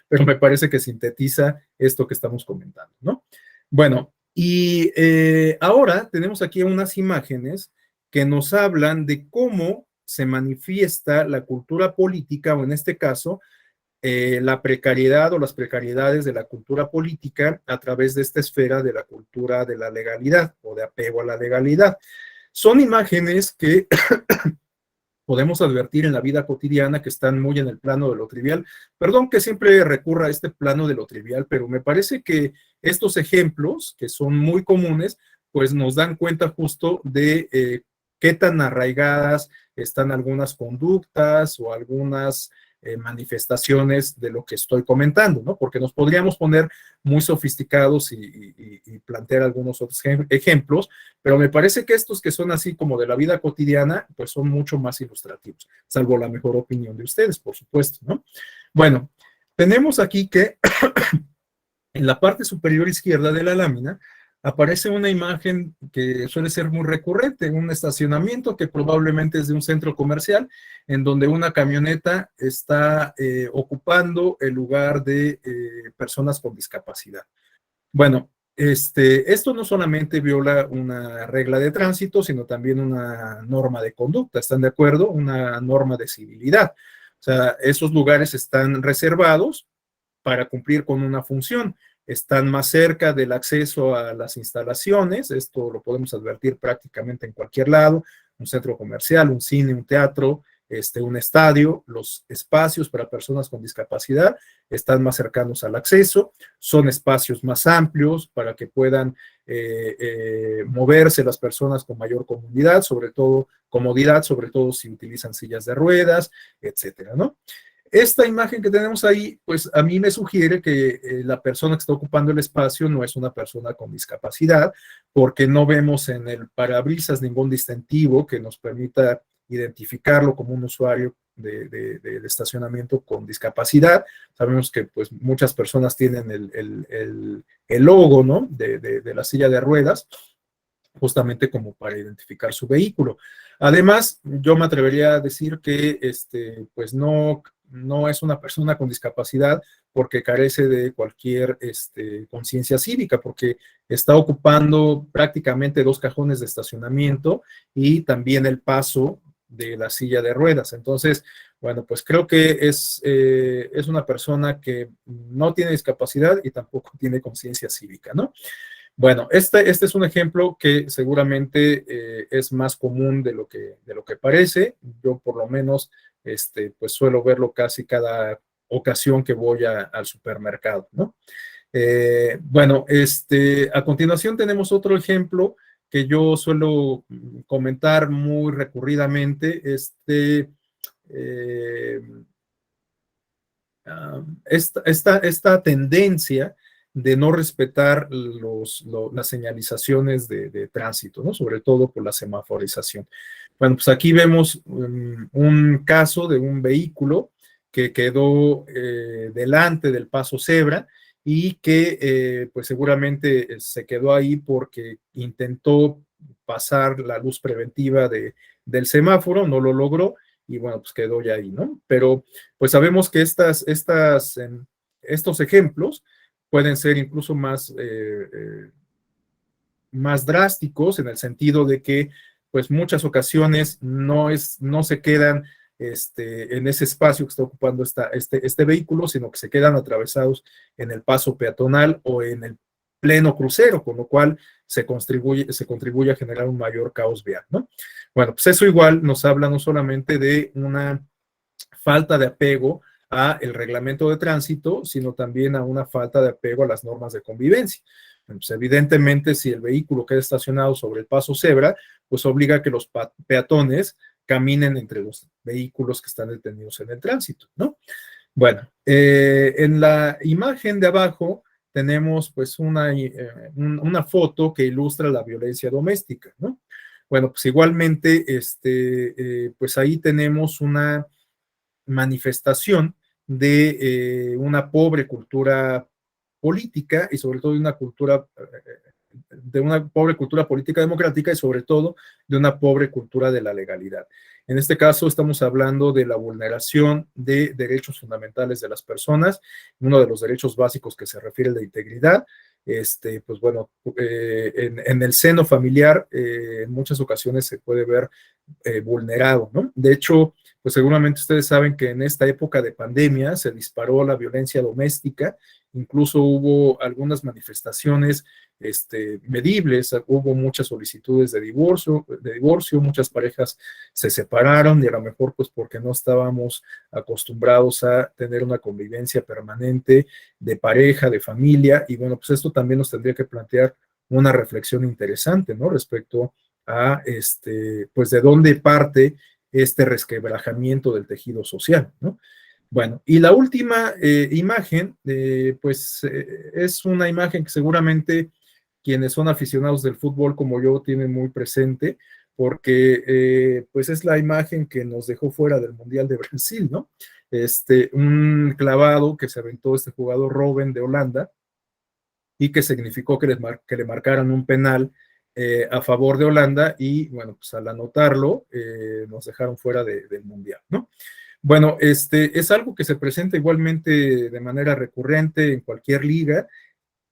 pero me parece que sintetiza esto que estamos comentando, ¿no? Bueno, y ahora tenemos aquí unas imágenes que nos hablan de cómo se manifiesta la cultura política, o en este caso, la precariedad o las precariedades de la cultura política a través de esta esfera de la cultura de la legalidad o de apego a la legalidad. Son imágenes que podemos advertir en la vida cotidiana que están muy en el plano de lo trivial. Perdón que siempre recurra a este plano de lo trivial, pero me parece que estos ejemplos, que son muy comunes, pues nos dan cuenta justo de qué tan arraigadas están algunas conductas o algunas manifestaciones de lo que estoy comentando, ¿no? Porque nos podríamos poner muy sofisticados y plantear algunos otros ejemplos, pero me parece que estos que son así como de la vida cotidiana, pues son mucho más ilustrativos, salvo la mejor opinión de ustedes, por supuesto, ¿no? Bueno, tenemos aquí que en la parte superior izquierda de la lámina aparece una imagen que suele ser muy recurrente, un estacionamiento que probablemente es de un centro comercial, en donde una camioneta está ocupando el lugar de personas con discapacidad. Bueno, esto no solamente viola una regla de tránsito, sino también una norma de conducta, ¿están de acuerdo? Una norma de civilidad. O sea, esos lugares están reservados para cumplir con una función. Están más cerca del acceso a las instalaciones, esto lo podemos advertir prácticamente en cualquier lado, un centro comercial, un cine, un teatro, un estadio. Los espacios para personas con discapacidad están más cercanos al acceso, son espacios más amplios para que puedan moverse las personas con mayor comodidad, sobre todo si utilizan sillas de ruedas, etcétera, ¿no? Esta imagen que tenemos ahí, pues a mí me sugiere que la persona que está ocupando el espacio no es una persona con discapacidad, porque no vemos en el parabrisas ningún distintivo que nos permita identificarlo como un usuario del estacionamiento con discapacidad. Sabemos que pues muchas personas tienen el logo, ¿no? de la silla de ruedas, justamente como para identificar su vehículo. Además, yo me atrevería a decir que pues no es una persona con discapacidad porque carece de cualquier conciencia cívica, porque está ocupando prácticamente 2 cajones de estacionamiento y también el paso de la silla de ruedas. Entonces, bueno, pues creo que es una persona que no tiene discapacidad y tampoco tiene conciencia cívica, ¿no? Bueno, este es un ejemplo que seguramente es más común de lo que parece. Yo por lo menos pues suelo verlo casi cada ocasión que voy al supermercado, ¿no? Bueno, a continuación tenemos otro ejemplo que yo suelo comentar muy recurridamente, esta tendencia de no respetar las señalizaciones de tránsito, ¿no? Sobre todo por la semaforización. Bueno, pues aquí vemos un caso de un vehículo que quedó delante del paso cebra y que pues seguramente se quedó ahí porque intentó pasar la luz preventiva del semáforo, no lo logró y bueno, pues quedó ya ahí, ¿no? Pero pues sabemos que estos ejemplos pueden ser incluso más drásticos en el sentido de que pues muchas ocasiones no se quedan en ese espacio que está ocupando este vehículo, sino que se quedan atravesados en el paso peatonal o en el pleno crucero, con lo cual se contribuye a generar un mayor caos vial, ¿no? Bueno, pues eso igual nos habla no solamente de una falta de apego a el reglamento de tránsito, sino también a una falta de apego a las normas de convivencia. Pues evidentemente, si el vehículo queda estacionado sobre el paso cebra, pues obliga a que los peatones caminen entre los vehículos que están detenidos en el tránsito, ¿no? Bueno, en la imagen de abajo tenemos pues una foto que ilustra la violencia doméstica, ¿no? Bueno, pues igualmente, pues ahí tenemos una manifestación de una pobre cultura política y sobre todo de una pobre cultura política democrática y sobre todo de una pobre cultura de la legalidad. En este caso estamos hablando de la vulneración de derechos fundamentales de las personas, uno de los derechos básicos que se refiere a la integridad. Pues bueno, en el seno familiar en muchas ocasiones se puede ver vulnerado, ¿no? De hecho, pues seguramente ustedes saben que en esta época de pandemia se disparó la violencia doméstica, incluso hubo algunas manifestaciones medibles, hubo muchas solicitudes de divorcio, muchas parejas se separaron y a lo mejor pues porque no estábamos acostumbrados a tener una convivencia permanente de pareja, de familia, y bueno, pues esto también nos tendría que plantear una reflexión interesante, ¿no? Respecto a pues de dónde parte este resquebrajamiento del tejido social, ¿no? Bueno, y la última imagen, pues es una imagen que seguramente quienes son aficionados del fútbol como yo tienen muy presente, porque pues es la imagen que nos dejó fuera del Mundial de Brasil, ¿no? Un clavado que se aventó este jugador Robben de Holanda y que significó que le marcaran un penal a favor de Holanda y bueno, pues al anotarlo nos dejaron fuera del Mundial, ¿no? Bueno, es algo que se presenta igualmente de manera recurrente en cualquier liga.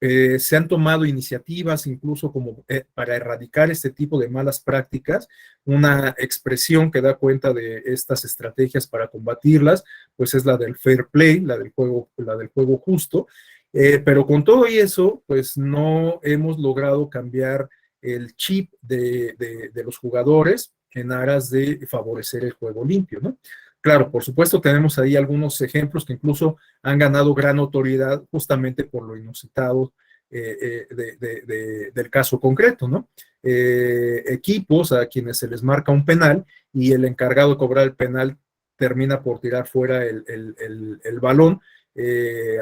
Se han tomado iniciativas incluso como para erradicar este tipo de malas prácticas. Una expresión que da cuenta de estas estrategias para combatirlas, pues es la del fair play, la del juego justo. Pero con todo y eso, pues no hemos logrado cambiar el chip de los jugadores en aras de favorecer el juego limpio, ¿no? Claro, por supuesto, tenemos ahí algunos ejemplos que incluso han ganado gran autoridad justamente por lo inusitado del caso concreto, ¿no? Equipos a quienes se les marca un penal y el encargado de cobrar el penal termina por tirar fuera el balón,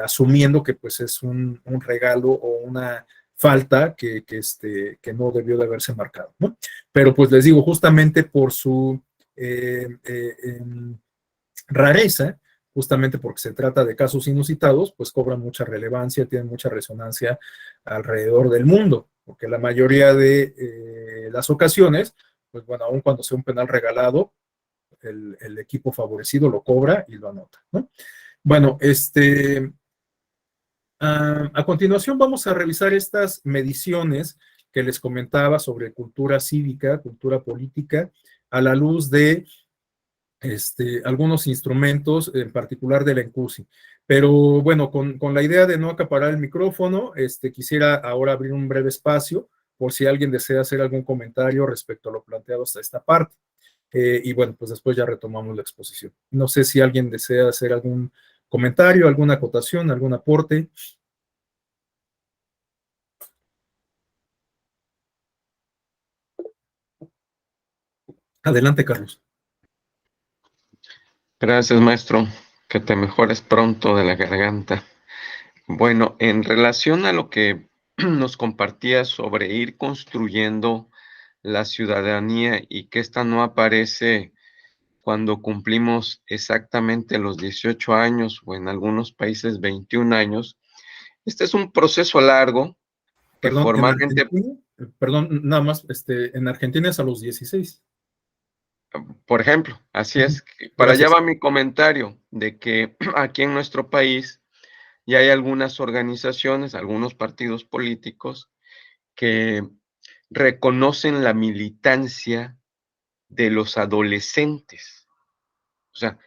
asumiendo que pues es un regalo o una falta que no debió de haberse marcado, ¿no? Pero pues les digo, justamente por su rareza, justamente porque se trata de casos inusitados, pues cobran mucha relevancia, tienen mucha resonancia alrededor del mundo, porque la mayoría de las ocasiones, pues bueno, aun cuando sea un penal regalado, el equipo favorecido lo cobra y lo anota, ¿no? Bueno, a continuación vamos a revisar estas mediciones que les comentaba sobre cultura cívica, cultura política, a la luz de algunos instrumentos, en particular de la ENCUSI. Pero bueno, con la idea de no acaparar el micrófono, quisiera ahora abrir un breve espacio por si alguien desea hacer algún comentario respecto a lo planteado hasta esta parte. Y bueno, pues después ya retomamos la exposición. No sé si alguien desea hacer algún comentario, alguna acotación, algún aporte. Adelante, Carlos. Gracias, maestro. Que te mejores pronto de la garganta. Bueno, en relación a lo que nos compartía sobre ir construyendo la ciudadanía y que esta no aparece cuando cumplimos exactamente los 18 años o en algunos países 21 años. Este es un proceso largo que Perdón, formalmente, perdón, nada más, en Argentina es a los 16. por ejemplo, así es, para allá Gracias. va mi comentario de que aquí en nuestro país ya hay algunas organizaciones, algunos partidos políticos que reconocen la militancia de los adolescentes. O sea,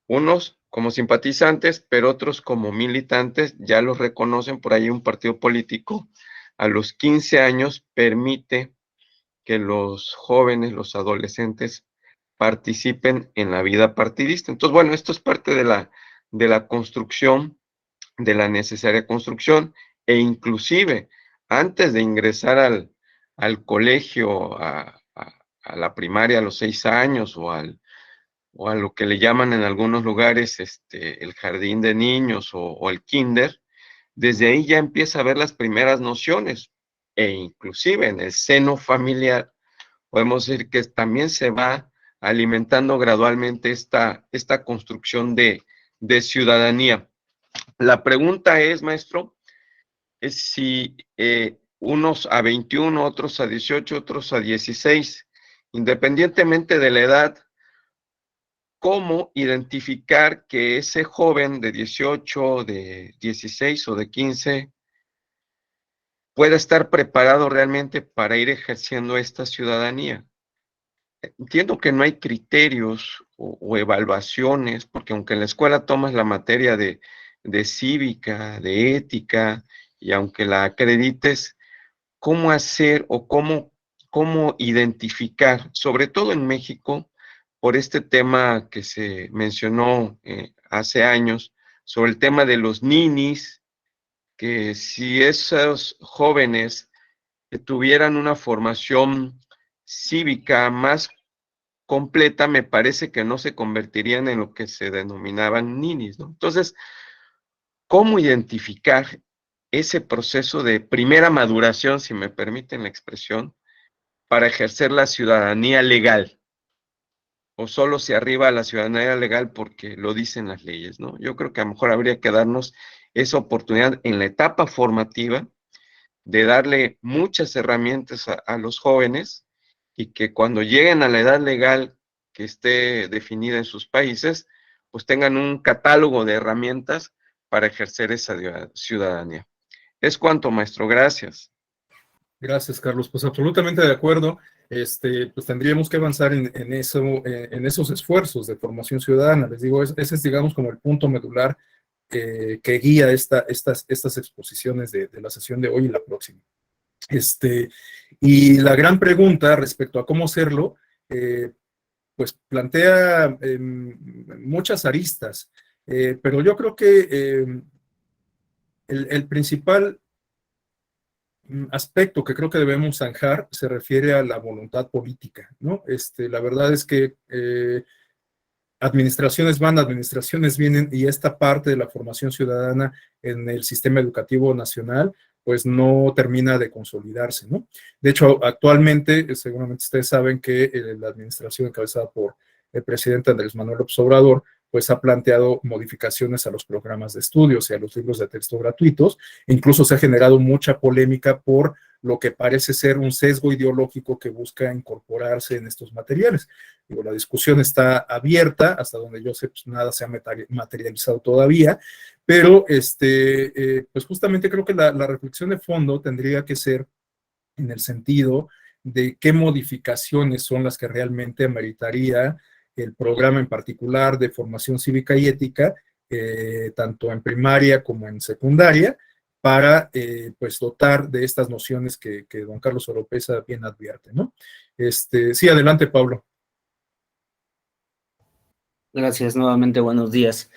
unos como simpatizantes, pero otros como militantes, ya los reconocen. Por ahí un partido político a los 15 años permite que los jóvenes, los adolescentes, participen en la vida partidista. Entonces, bueno, esto es parte de la construcción, de la necesaria construcción, e inclusive antes de ingresar al colegio, a la primaria a los 6 años o a lo que le llaman en algunos lugares el jardín de niños o el kinder, desde ahí ya empieza a ver las primeras nociones, e inclusive en el seno familiar podemos decir que también se va alimentando gradualmente esta construcción de ciudadanía. La pregunta es, maestro, es si unos a 21, otros a 18, otros a 16, independientemente de la edad, ¿cómo identificar que ese joven de 18, de 16 o de 15 pueda estar preparado realmente para ir ejerciendo esta ciudadanía? Entiendo que no hay criterios o evaluaciones, porque aunque en la escuela tomas la materia de cívica, de ética, y aunque la acredites, ¿cómo hacer o cómo identificar, sobre todo en México, por este tema que se mencionó hace años, sobre el tema de los ninis, que si esos jóvenes tuvieran una formación cívica más completa, me parece que no se convertirían en lo que se denominaban ninis, ¿no? Entonces, ¿cómo identificar ese proceso de primera maduración, si me permiten la expresión, para ejercer la ciudadanía legal? ¿O solo se arriba a la ciudadanía legal porque lo dicen las leyes, ¿no? Yo creo que a lo mejor habría que darnos esa oportunidad en la etapa formativa de darle muchas herramientas a los jóvenes, y que cuando lleguen a la edad legal que esté definida en sus países, pues tengan un catálogo de herramientas para ejercer esa ciudadanía. Es cuanto, maestro. Gracias. Gracias, Carlos. Pues absolutamente de acuerdo. Pues tendríamos que avanzar en eso, en esos esfuerzos de formación ciudadana. Les digo, ese es, digamos, como el punto medular que guía estas exposiciones de la sesión de hoy y la próxima. Y la gran pregunta respecto a cómo hacerlo, pues plantea muchas aristas, pero yo creo que el principal aspecto que creo que debemos zanjar se refiere a la voluntad política, ¿no? La verdad es que administraciones van, administraciones vienen, y esta parte de la formación ciudadana en el sistema educativo nacional pues no termina de consolidarse, ¿no? De hecho, actualmente, seguramente ustedes saben que la administración encabezada por el presidente Andrés Manuel López Obrador pues ha planteado modificaciones a los programas de estudios y a los libros de texto gratuitos. Incluso se ha generado mucha polémica por lo que parece ser un sesgo ideológico que busca incorporarse en estos materiales. Digo, la discusión está abierta, hasta donde yo sé, pues nada se ha materializado todavía, pero pues justamente creo que la reflexión de fondo tendría que ser en el sentido de qué modificaciones son las que realmente ameritaría el programa en particular de formación cívica y ética, tanto en primaria como en secundaria, para pues dotar de estas nociones que don Carlos Oropesa bien advierte, ¿no? Sí, adelante, Pablo. Gracias, nuevamente, buenos días.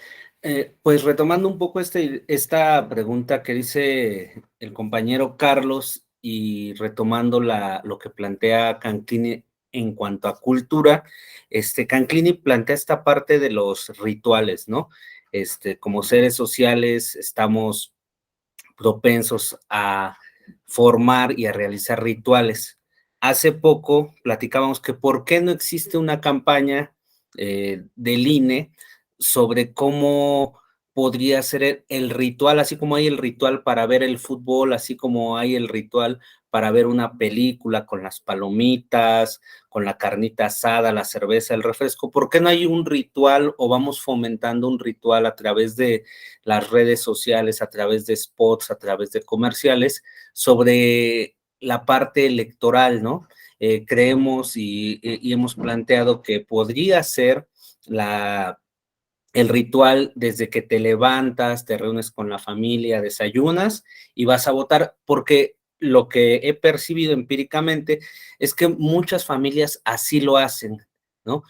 Pues retomando un poco esta pregunta que dice el compañero Carlos y retomando lo que plantea Canclini en cuanto a cultura, Canclini plantea esta parte de los rituales, ¿no? Como seres sociales estamos propensos a formar y a realizar rituales. Hace poco platicábamos que por qué no existe una campaña del INE sobre cómo podría ser el ritual, así como hay el ritual para ver el fútbol, así como hay el ritual para ver una película con las palomitas, con la carnita asada, la cerveza, el refresco. ¿Por qué no hay un ritual o vamos fomentando un ritual a través de las redes sociales, a través de spots, a través de comerciales, sobre la parte electoral, ¿no? Creemos y hemos planteado que podría ser el ritual desde que te levantas, te reúnes con la familia, desayunas y vas a votar, porque lo que he percibido empíricamente es que muchas familias así lo hacen, ¿no?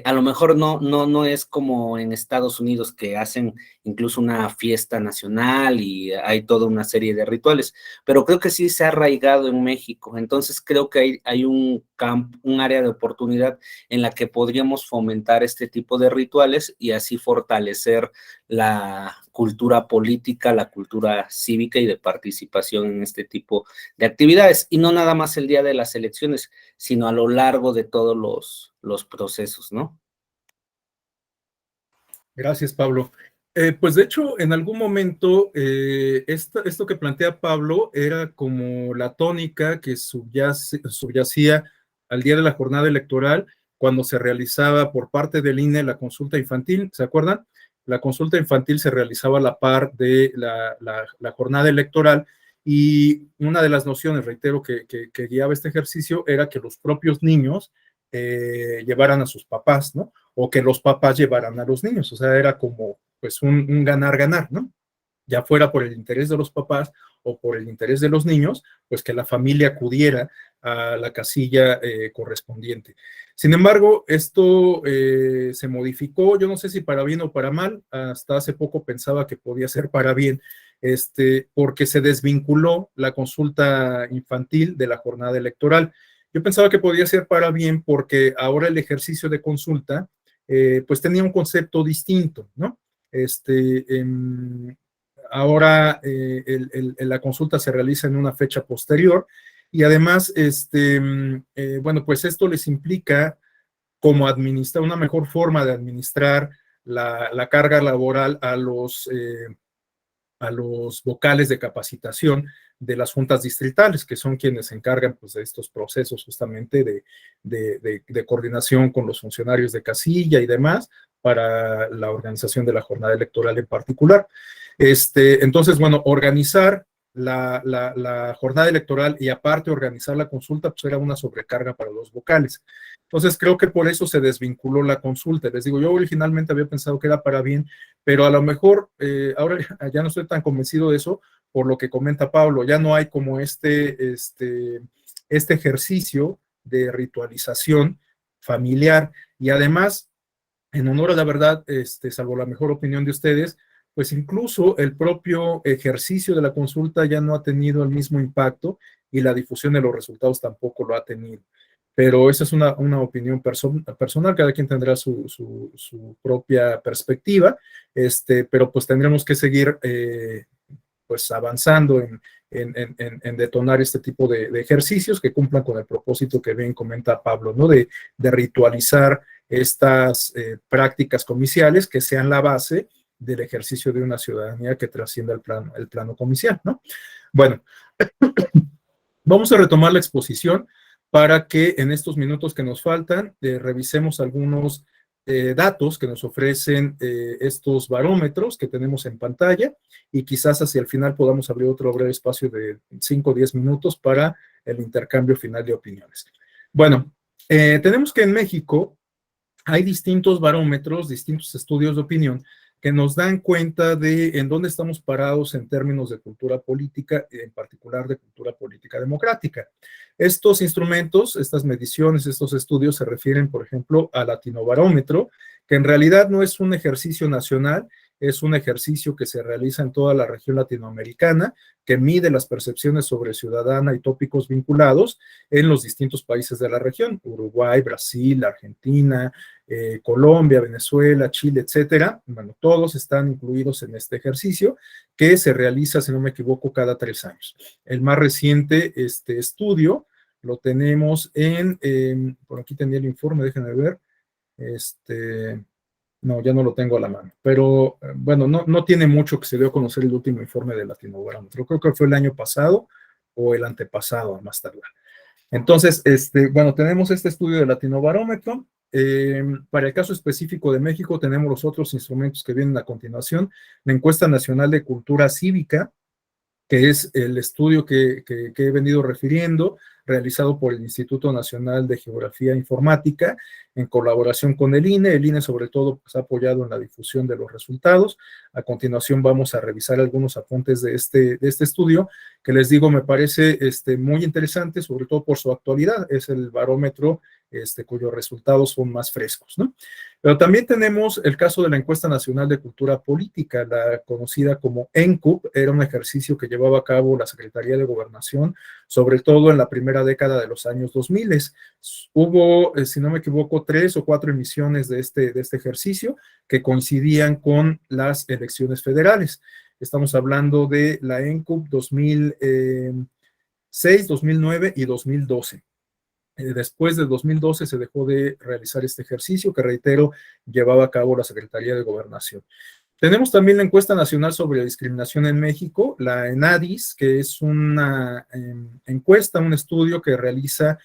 A lo mejor no es como en Estados Unidos, que hacen incluso una fiesta nacional y hay toda una serie de rituales, pero creo que sí se ha arraigado en México. Entonces creo que hay un área de oportunidad en la que podríamos fomentar este tipo de rituales y así fortalecer la cultura política, la cultura cívica y de participación en este tipo de actividades, y no nada más el día de las elecciones, sino a lo largo de todos los procesos, ¿no? Gracias, Pablo. Pues de hecho, en algún momento, esto que plantea Pablo era como la tónica que subyacía al día de la jornada electoral, cuando se realizaba por parte del INE la consulta infantil, ¿se acuerdan? La consulta infantil se realizaba a la par de la jornada electoral, y una de las nociones, reitero, que guiaba este ejercicio era que los propios niños llevaran a sus papás, ¿no? O que los papás llevaran a los niños. O sea, era como pues un ganar-ganar, ¿no? Ya fuera por el interés de los papás o por el interés de los niños, pues que la familia acudiera a la casilla correspondiente. Sin embargo, esto se modificó, yo no sé si para bien o para mal, hasta hace poco pensaba que podía ser para bien, porque se desvinculó la consulta infantil de la jornada electoral. Yo pensaba que podía ser para bien porque ahora el ejercicio de consulta pues tenía un concepto distinto, ¿no? Ahora la consulta se realiza en una fecha posterior, y además, bueno, pues esto les implica como administrar, una mejor forma de administrar la carga laboral a los vocales de capacitación de las juntas distritales, que son quienes se encargan pues, de estos procesos justamente de coordinación con los funcionarios de casilla y demás para la organización de la jornada electoral en particular. Entonces, bueno, organizar la jornada electoral y aparte organizar la consulta, pues era una sobrecarga para los vocales. Entonces, creo que por eso se desvinculó la consulta. Les digo, yo originalmente había pensado que era para bien, pero a lo mejor ahora ya no estoy tan convencido de eso, por lo que comenta Pablo. Ya no hay como este ejercicio de ritualización familiar, y además, en honor a la verdad, salvo la mejor opinión de ustedes, pues incluso el propio ejercicio de la consulta ya no ha tenido el mismo impacto, y la difusión de los resultados tampoco lo ha tenido. Pero esa es una opinión personal, cada quien tendrá su propia perspectiva, pero pues tendremos que seguir pues avanzando en detonar este tipo de ejercicios que cumplan con el propósito que bien comenta Pablo, ¿no? De ritualizar estas prácticas comiciales que sean la base del ejercicio de una ciudadanía que trascienda el plano comicial, ¿no? Bueno, vamos a retomar la exposición para que en estos minutos que nos faltan revisemos algunos datos que nos ofrecen estos barómetros que tenemos en pantalla, y quizás hacia el final podamos abrir otro breve espacio de 5 o 10 minutos para el intercambio final de opiniones. Bueno, tenemos que en México hay distintos barómetros, distintos estudios de opinión que nos dan cuenta de en dónde estamos parados en términos de cultura política, en particular de cultura política democrática. Estos instrumentos, estas mediciones, estos estudios se refieren, por ejemplo, al Latinobarómetro, que en realidad no es un ejercicio nacional, es un ejercicio que se realiza en toda la región latinoamericana, que mide las percepciones sobre ciudadana y tópicos vinculados en los distintos países de la región: Uruguay, Brasil, Argentina, Colombia, Venezuela, Chile, etcétera. Bueno, todos están incluidos en este ejercicio que se realiza, si no me equivoco, cada 3 años. El más reciente estudio lo tenemos por aquí tenía el informe, déjenme ver, No, ya no lo tengo a la mano, pero bueno, no tiene mucho que se dio a conocer el último informe del Latinobarómetro. Creo que fue el año pasado o el antepasado, a más tardar. Entonces, bueno, tenemos este estudio del Latinobarómetro. Para el caso específico de México, tenemos los otros instrumentos que vienen a continuación. La Encuesta Nacional de Cultura Cívica, que es el estudio que he venido refiriendo, realizado por el Instituto Nacional de Geografía e Informática, en colaboración con el INE. El INE, sobre todo, pues, ha apoyado en la difusión de los resultados. A continuación vamos a revisar algunos apuntes de este estudio, que les digo, me parece muy interesante, sobre todo por su actualidad. Es el barómetro cuyos resultados son más frescos, ¿no? Pero también tenemos el caso de la Encuesta Nacional de Cultura Política, la conocida como ENCUP. Era un ejercicio que llevaba a cabo la Secretaría de Gobernación, sobre todo en la primera década de los años 2000. Hubo, si no me equivoco, 3 o 4 emisiones de este ejercicio que coincidían con las elecciones federales. Estamos hablando de la ENCUP 2006, 2009 y 2012. Después de 2012 se dejó de realizar este ejercicio que, reitero, llevaba a cabo la Secretaría de Gobernación. Tenemos también la Encuesta Nacional sobre Discriminación en México, la ENADIS, que es una encuesta, un estudio que realiza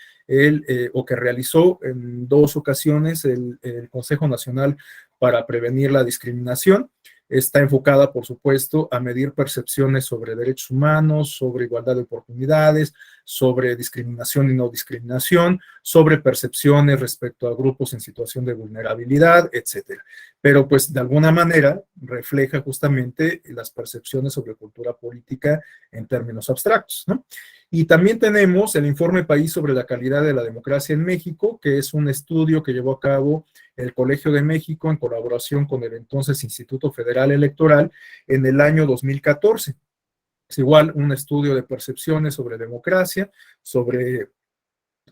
o que realizó en 2 ocasiones el Consejo Nacional para Prevenir la Discriminación. Está enfocada, por supuesto, a medir percepciones sobre derechos humanos, sobre igualdad de oportunidades, sobre discriminación y no discriminación, sobre percepciones respecto a grupos en situación de vulnerabilidad, etcétera. Pero, pues, de alguna manera refleja justamente las percepciones sobre cultura política en términos abstractos, ¿no? Y también tenemos el Informe País sobre la calidad de la democracia en México, que es un estudio que llevó a cabo el Colegio de México en colaboración con el entonces Instituto Federal Electoral en el año 2014. Es igual un estudio de percepciones sobre democracia, sobre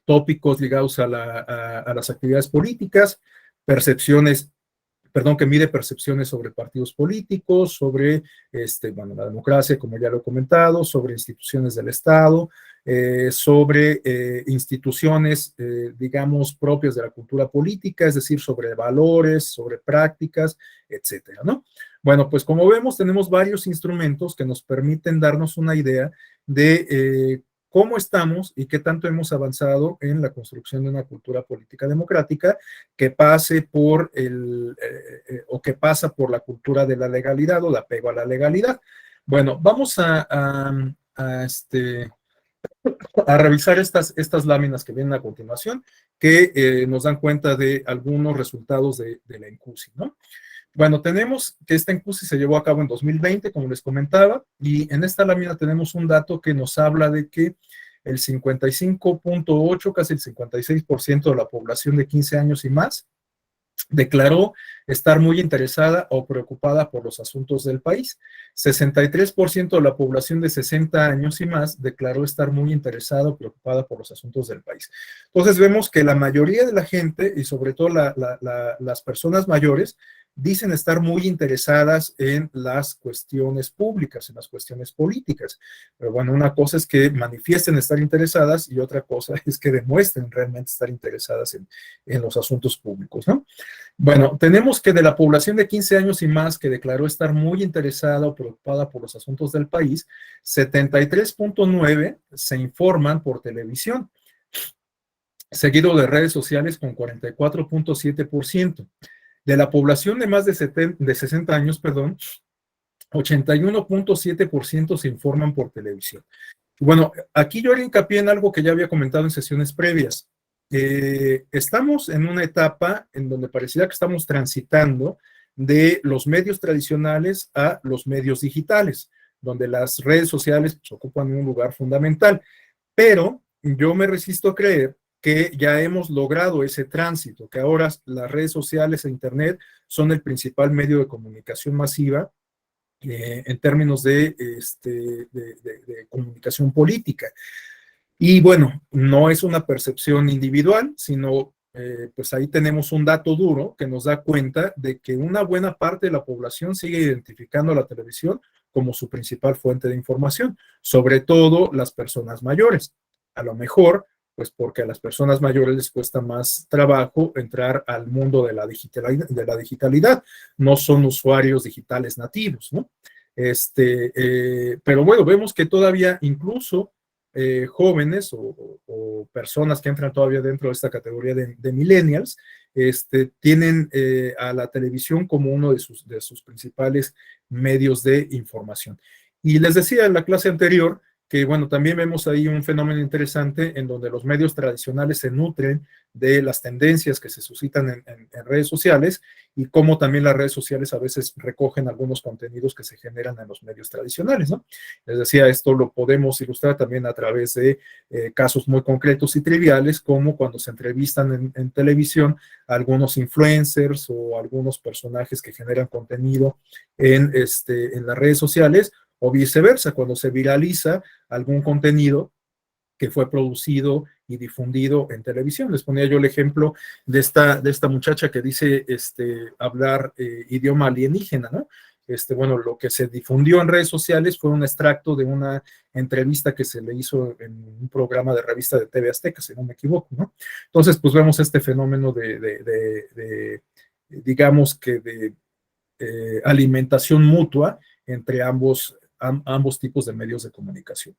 tópicos ligados a las actividades políticas, que mide percepciones sobre partidos políticos, sobre la democracia, como ya lo he comentado, sobre instituciones del Estado, sobre instituciones, digamos, propias de la cultura política, es decir, sobre valores, sobre prácticas, etcétera, ¿no? Bueno, pues como vemos, tenemos varios instrumentos que nos permiten darnos una idea de cómo estamos y qué tanto hemos avanzado en la construcción de una cultura política democrática que pase por o que pasa por la cultura de la legalidad o el apego a la legalidad. Bueno, vamos a revisar estas láminas que vienen a continuación, que nos dan cuenta de algunos resultados de la ENCUSI, ¿no? Bueno, tenemos que esta ENCUSI se llevó a cabo en 2020, como les comentaba, y en esta lámina tenemos un dato que nos habla de que el 55.8, casi el 56% de la población de 15 años y más, declaró estar muy interesada o preocupada por los asuntos del país. 63% de la población de 60 años y más declaró estar muy interesada o preocupada por los asuntos del país. Entonces vemos que la mayoría de la gente, y sobre todo las personas mayores, dicen estar muy interesadas en las cuestiones públicas, en las cuestiones políticas. Pero bueno, una cosa es que manifiesten estar interesadas y otra cosa es que demuestren realmente estar interesadas en los asuntos públicos, ¿no? Bueno, tenemos que de la población de 15 años y más que declaró estar muy interesada o preocupada por los asuntos del país, 73.9 se informan por televisión, seguido de redes sociales con 44.7%. De la población de más de 60 años, 81.7% se informan por televisión. Bueno, aquí yo haría hincapié en algo que ya había comentado en sesiones previas. Estamos en una etapa en donde pareciera que estamos transitando de los medios tradicionales a los medios digitales, donde las redes sociales pues, ocupan un lugar fundamental. Pero yo me resisto a creer que ya hemos logrado ese tránsito, que ahora las redes sociales e Internet son el principal medio de comunicación masiva en términos de comunicación política. Y bueno, no es una percepción individual, sino pues ahí tenemos un dato duro que nos da cuenta de que una buena parte de la población sigue identificando a la televisión como su principal fuente de información, sobre todo las personas mayores. A lo mejor pues porque a las personas mayores les cuesta más trabajo entrar al mundo de la digitalidad. No son usuarios digitales nativos, ¿no? Pero bueno, vemos que todavía incluso jóvenes o personas que entran todavía dentro de esta categoría de millennials, tienen a la televisión como uno de sus principales medios de información. Y les decía en la clase anterior que, bueno, también vemos ahí un fenómeno interesante en donde los medios tradicionales se nutren de las tendencias que se suscitan en redes sociales y cómo también las redes sociales a veces recogen algunos contenidos que se generan en los medios tradicionales, ¿no? Les decía, esto lo podemos ilustrar también a través de casos muy concretos y triviales, como cuando se entrevistan en televisión a algunos influencers o algunos personajes que generan contenido en las redes sociales, o viceversa, cuando se viraliza algún contenido que fue producido y difundido en televisión. Les ponía yo el ejemplo de esta muchacha que dice hablar idioma alienígena, ¿no? Bueno, lo que se difundió en redes sociales fue un extracto de una entrevista que se le hizo en un programa de revista de TV Azteca, si no me equivoco, ¿no? Entonces, pues vemos este fenómeno digamos que de alimentación mutua entre ambos tipos de medios de comunicación.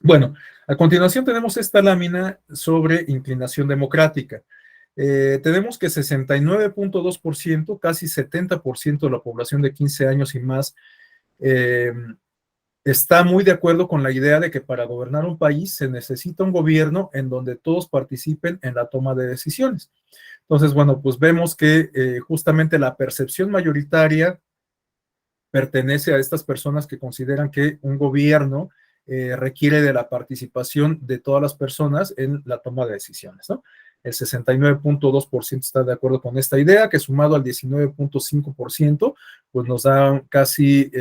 Bueno, a continuación tenemos esta lámina sobre inclinación democrática. Tenemos que 69.2%, casi 70% de la población de 15 años y más, está muy de acuerdo con la idea de que para gobernar un país se necesita un gobierno en donde todos participen en la toma de decisiones. Entonces, bueno, pues vemos que justamente la percepción mayoritaria pertenece a estas personas que consideran que un gobierno requiere de la participación de todas las personas en la toma de decisiones, ¿no? El 69.2% está de acuerdo con esta idea, que sumado al 19.5%, pues nos da casi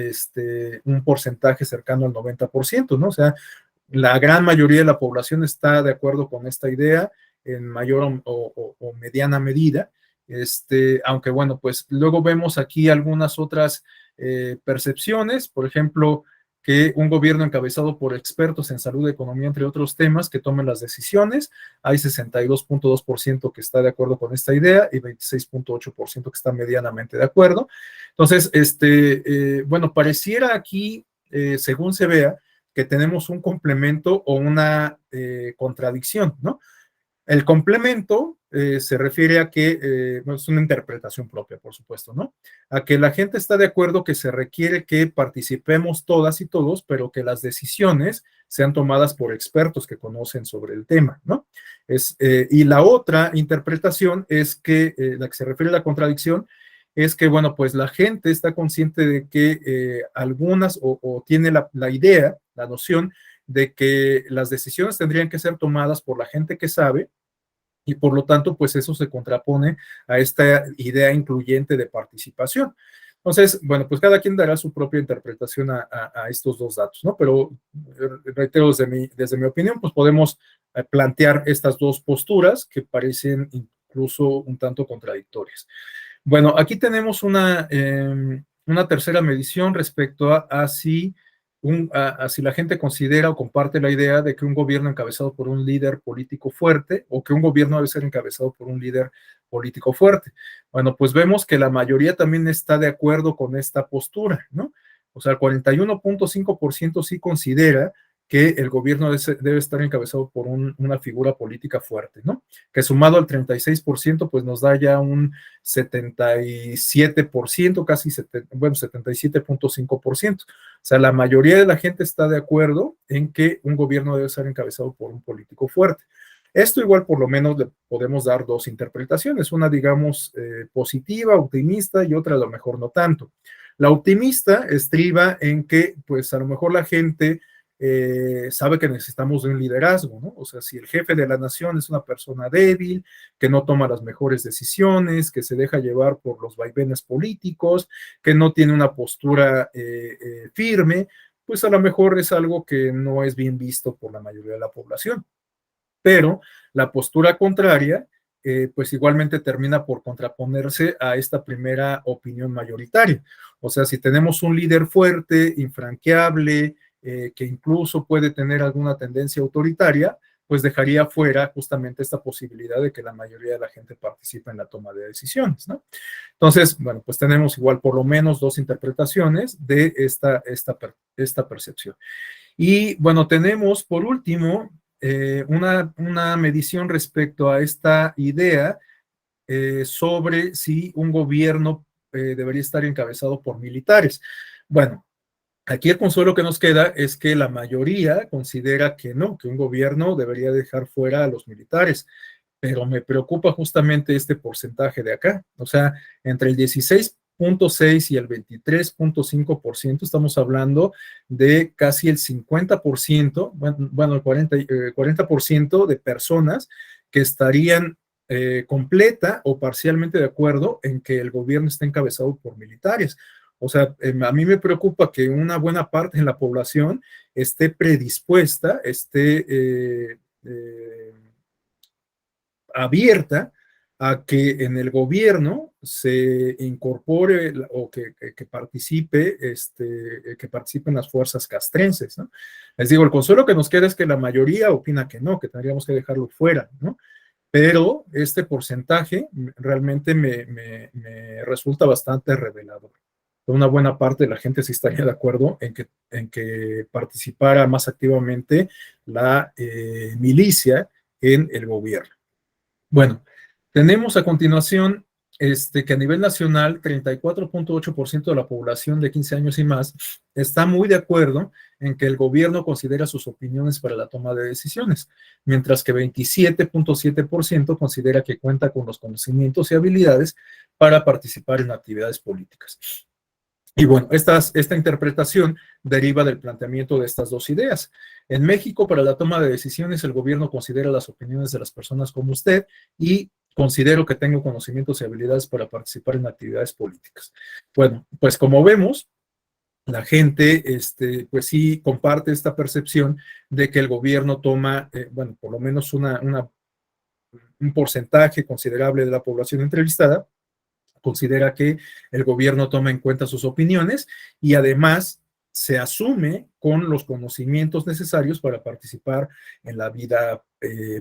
un porcentaje cercano al 90%, ¿no? O sea, la gran mayoría de la población está de acuerdo con esta idea en mayor o mediana medida, aunque bueno, pues luego vemos aquí algunas otras percepciones, por ejemplo, que un gobierno encabezado por expertos en salud, economía, entre otros temas, que tomen las decisiones. Hay 62.2% que está de acuerdo con esta idea y 26.8% que está medianamente de acuerdo. Entonces, bueno, pareciera aquí, según se vea, que tenemos un complemento o una contradicción, ¿no? El complemento se refiere a que, bueno, es una interpretación propia, por supuesto, ¿no? A que la gente está de acuerdo que se requiere que participemos todas y todos, pero que las decisiones sean tomadas por expertos que conocen sobre el tema, ¿no? Y la otra interpretación es que, la que se refiere a la contradicción, es que, bueno, pues la gente está consciente de que algunas, o tiene la idea, la noción, de que las decisiones tendrían que ser tomadas por la gente que sabe, y por lo tanto, pues eso se contrapone a esta idea incluyente de participación. Entonces, bueno, pues cada quien dará su propia interpretación a estos dos datos, ¿no? Pero reitero, desde mi opinión, pues podemos plantear estas dos posturas que parecen incluso un tanto contradictorias. Bueno, aquí tenemos una tercera medición respecto a si la gente considera o comparte la idea de que un gobierno encabezado por un líder político fuerte, o que un gobierno debe ser encabezado por un líder político fuerte. Bueno, pues vemos que la mayoría también está de acuerdo con esta postura, ¿no? O sea, el 41.5% sí considera que el gobierno debe estar encabezado por una figura política fuerte, ¿no? Que sumado al 36%, pues nos da ya un 77%, casi, bueno, 77.5%. O sea, la mayoría de la gente está de acuerdo en que un gobierno debe ser encabezado por un político fuerte. Esto igual por lo menos le podemos dar dos interpretaciones, una digamos positiva, optimista, y otra a lo mejor no tanto. La optimista estriba en que pues a lo mejor la gente sabe que necesitamos de un liderazgo, ¿no? O sea, si el jefe de la nación es una persona débil, que no toma las mejores decisiones, que se deja llevar por los vaivenes políticos, que no tiene una postura firme, pues a lo mejor es algo que no es bien visto por la mayoría de la población. Pero la postura contraria, pues igualmente termina por contraponerse a esta primera opinión mayoritaria. O sea, si tenemos un líder fuerte, infranqueable, que incluso puede tener alguna tendencia autoritaria, pues dejaría fuera justamente esta posibilidad de que la mayoría de la gente participe en la toma de decisiones, ¿no? Entonces, bueno, pues tenemos igual por lo menos dos interpretaciones de esta percepción. Y bueno, tenemos por último una medición respecto a esta idea sobre si un gobierno debería estar encabezado por militares. Bueno, aquí el consuelo que nos queda es que la mayoría considera que no, que un gobierno debería dejar fuera a los militares, pero me preocupa justamente este porcentaje de acá, o sea, entre el 16.6 y el 23.5%, estamos hablando de casi el 50%, bueno, el 40% de personas que estarían completa o parcialmente de acuerdo en que el gobierno esté encabezado por militares. O sea, a mí me preocupa que una buena parte de la población esté predispuesta, esté abierta a que en el gobierno se incorpore o que participe, que participen las fuerzas castrenses, ¿no? Les digo, el consuelo que nos queda es que la mayoría opina que no, que tendríamos que dejarlo fuera, ¿no? Pero este porcentaje realmente me resulta bastante revelador. Una buena parte de la gente sí estaría de acuerdo en que participara más activamente la milicia en el gobierno. Bueno, tenemos a continuación que a nivel nacional, 34.8% de la población de 15 años y más está muy de acuerdo en que el gobierno considera sus opiniones para la toma de decisiones, mientras que 27.7% considera que cuenta con los conocimientos y habilidades para participar en actividades políticas. Y bueno, esta interpretación deriva del planteamiento de estas dos ideas. En México, para la toma de decisiones, el gobierno considera las opiniones de las personas como usted y considero que tengo conocimientos y habilidades para participar en actividades políticas. Bueno, pues como vemos, la gente, pues sí comparte esta percepción de que el gobierno toma, bueno, por lo menos un porcentaje considerable de la población entrevistada considera que el gobierno toma en cuenta sus opiniones y además se asume con los conocimientos necesarios para participar en la vida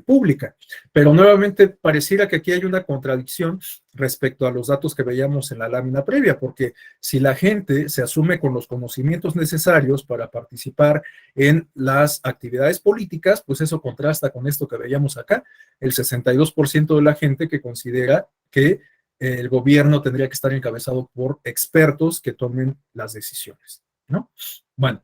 pública. Pero nuevamente pareciera que aquí hay una contradicción respecto a los datos que veíamos en la lámina previa, porque si la gente se asume con los conocimientos necesarios para participar en las actividades políticas, pues eso contrasta con esto que veíamos acá, el 62% de la gente que considera que el gobierno tendría que estar encabezado por expertos que tomen las decisiones, ¿no? Bueno,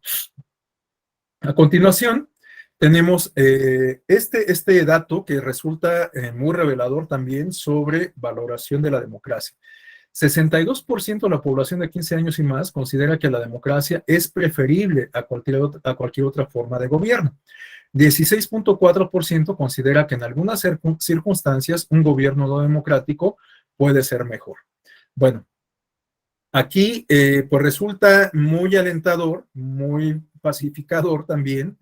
a continuación tenemos este dato que resulta muy revelador también sobre valoración de la democracia. 62% de la población de 15 años y más considera que la democracia es preferible a cualquier otra forma de gobierno. 16.4% considera que en algunas circunstancias un gobierno no democrático puede ser mejor. Bueno, aquí pues resulta muy alentador, muy pacificador también,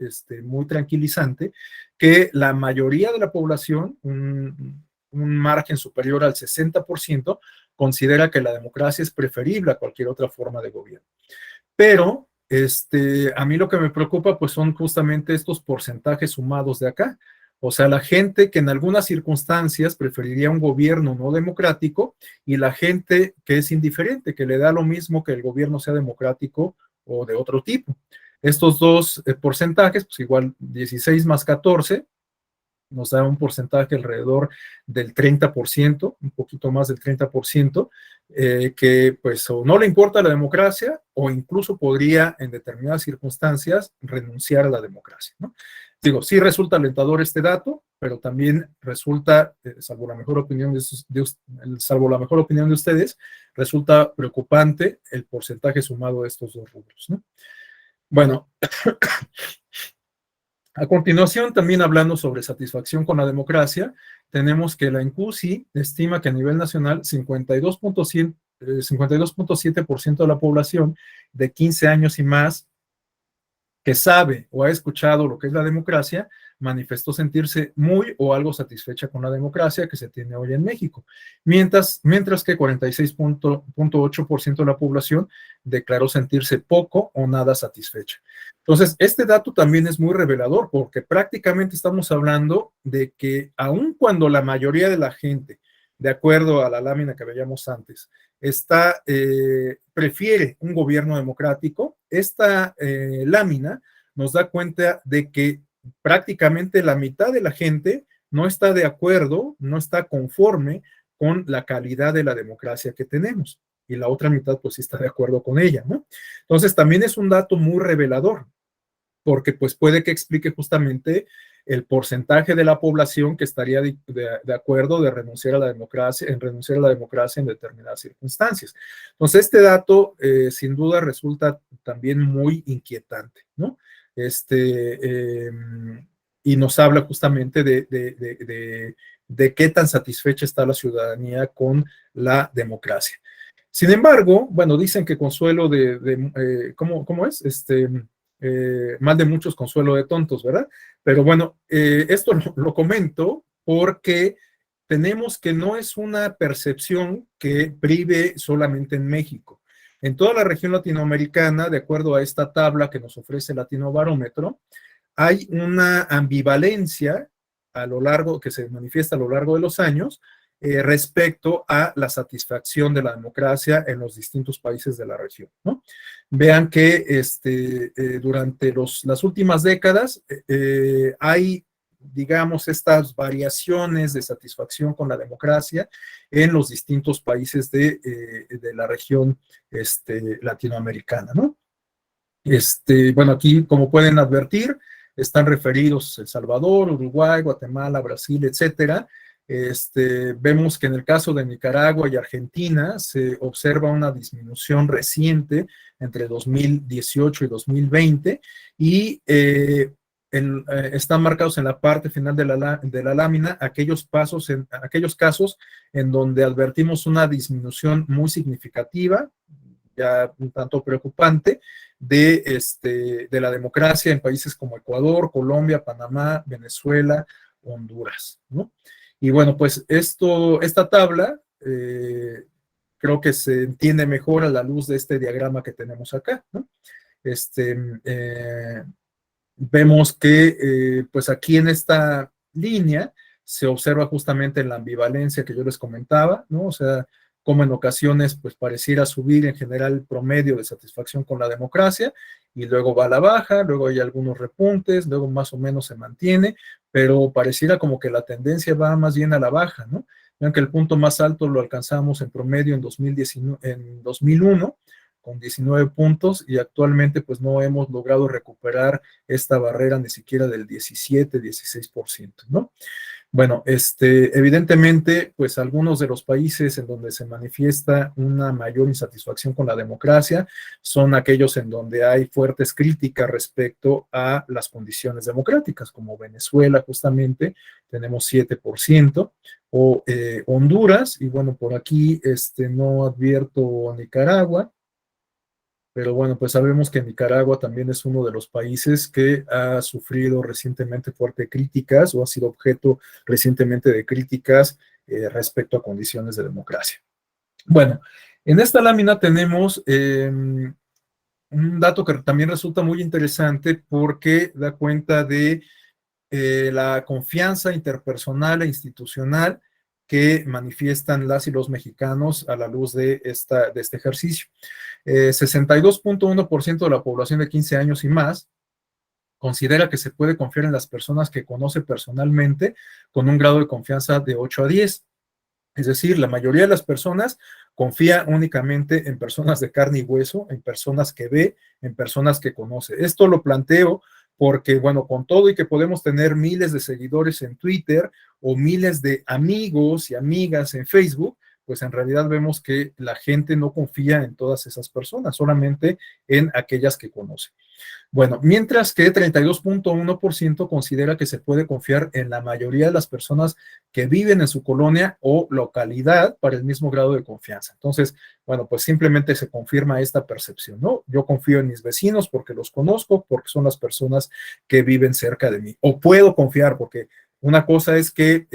muy tranquilizante, que la mayoría de la población, un margen superior al 60%, considera que la democracia es preferible a cualquier otra forma de gobierno. Pero a mí lo que me preocupa pues son justamente estos porcentajes sumados de acá. O sea, la gente que en algunas circunstancias preferiría un gobierno no democrático y la gente que es indiferente, que le da lo mismo que el gobierno sea democrático o de otro tipo. Estos dos porcentajes, pues igual 16 más 14, nos da un porcentaje alrededor del 30%, un poquito más del 30%, que pues o no le importa la democracia o incluso podría en determinadas circunstancias renunciar a la democracia, ¿no? Digo, sí resulta alentador este dato, pero también resulta, salvo la mejor opinión de ustedes, resulta preocupante el porcentaje sumado de estos dos rubros, ¿no? Bueno, a continuación, también hablando sobre satisfacción con la democracia, tenemos que la INCUSI estima que a nivel nacional 52.7% de la población de 15 años y más que sabe o ha escuchado lo que es la democracia, manifestó sentirse muy o algo satisfecha con la democracia que se tiene hoy en México, mientras que 46.8% de la población declaró sentirse poco o nada satisfecha. Entonces, este dato también es muy revelador porque prácticamente estamos hablando de que aun cuando la mayoría de la gente, de acuerdo a la lámina que veíamos antes, prefiere un gobierno democrático, esta lámina nos da cuenta de que prácticamente la mitad de la gente no está de acuerdo, no está conforme con la calidad de la democracia que tenemos. Y la otra mitad pues sí está de acuerdo con ella, ¿no? Entonces también es un dato muy revelador, porque pues puede que explique justamente el porcentaje de la población que estaría de acuerdo de renunciar a la democracia, en determinadas circunstancias. Entonces este dato sin duda resulta también muy inquietante, ¿no? Y nos habla justamente de qué tan satisfecha está la ciudadanía con la democracia. Sin embargo, bueno, dicen que consuelo ¿cómo es? Mal de muchos, consuelo de tontos, ¿verdad? Pero bueno, esto lo comento porque tenemos que no es una percepción que prive solamente en México. En toda la región latinoamericana, de acuerdo a esta tabla que nos ofrece Latinobarómetro, hay una ambivalencia que se manifiesta a lo largo de los años respecto a la satisfacción de la democracia en los distintos países de la región, ¿no? Vean que durante las últimas décadas hay, digamos, estas variaciones de satisfacción con la democracia en los distintos países de la región latinoamericana, ¿no? Bueno, aquí, como pueden advertir, están referidos El Salvador, Uruguay, Guatemala, Brasil, etcétera. Vemos que en el caso de Nicaragua y Argentina se observa una disminución reciente entre 2018 y 2020 y están marcados en la parte final de la lámina aquellos casos en donde advertimos una disminución muy significativa, ya un tanto preocupante, de la democracia en países como Ecuador, Colombia, Panamá, Venezuela, Honduras, ¿no? Y bueno, pues esta tabla creo que se entiende mejor a la luz de este diagrama que tenemos acá, ¿no? Vemos que pues aquí en esta línea se observa justamente la ambivalencia que yo les comentaba, ¿no? O sea, como en ocasiones pues pareciera subir en general el promedio de satisfacción con la democracia y luego va a la baja, luego hay algunos repuntes, luego más o menos se mantiene, pero pareciera como que la tendencia va más bien a la baja, ¿no? Vean que el punto más alto lo alcanzamos en promedio en 2001, con 19 puntos, y actualmente pues no hemos logrado recuperar esta barrera ni siquiera del 17-16%, ¿no? Bueno, evidentemente, pues algunos de los países en donde se manifiesta una mayor insatisfacción con la democracia son aquellos en donde hay fuertes críticas respecto a las condiciones democráticas, como Venezuela justamente, tenemos 7%, o Honduras, y bueno, por aquí no advierto Nicaragua, pero bueno, pues sabemos que Nicaragua también es uno de los países que ha sufrido recientemente fuertes críticas o ha sido objeto recientemente de críticas respecto a condiciones de democracia. Bueno, en esta lámina tenemos un dato que también resulta muy interesante porque da cuenta de la confianza interpersonal e institucional que manifiestan las y los mexicanos a la luz de este ejercicio. 62.1% de la población de 15 años y más considera que se puede confiar en las personas que conoce personalmente con un grado de confianza de 8 a 10. Es decir, la mayoría de las personas confía únicamente en personas de carne y hueso, en personas que ve, en personas que conoce. Esto lo planteo porque, bueno, con todo y que podemos tener miles de seguidores en Twitter o miles de amigos y amigas en Facebook, pues en realidad vemos que la gente no confía en todas esas personas, solamente en aquellas que conoce. Bueno, mientras que 32.1% considera que se puede confiar en la mayoría de las personas que viven en su colonia o localidad para el mismo grado de confianza. Entonces, bueno, pues simplemente se confirma esta percepción, ¿no? Yo confío en mis vecinos porque los conozco, porque son las personas que viven cerca de mí. O puedo confiar porque una cosa es que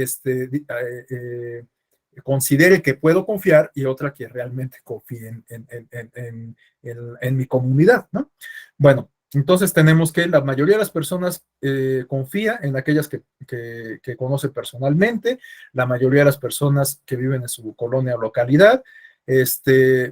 considere que puedo confiar y otra que realmente confíe en mi comunidad, ¿no? Bueno, entonces tenemos que la mayoría de las personas confía en aquellas que conoce personalmente, la mayoría de las personas que viven en su colonia o localidad.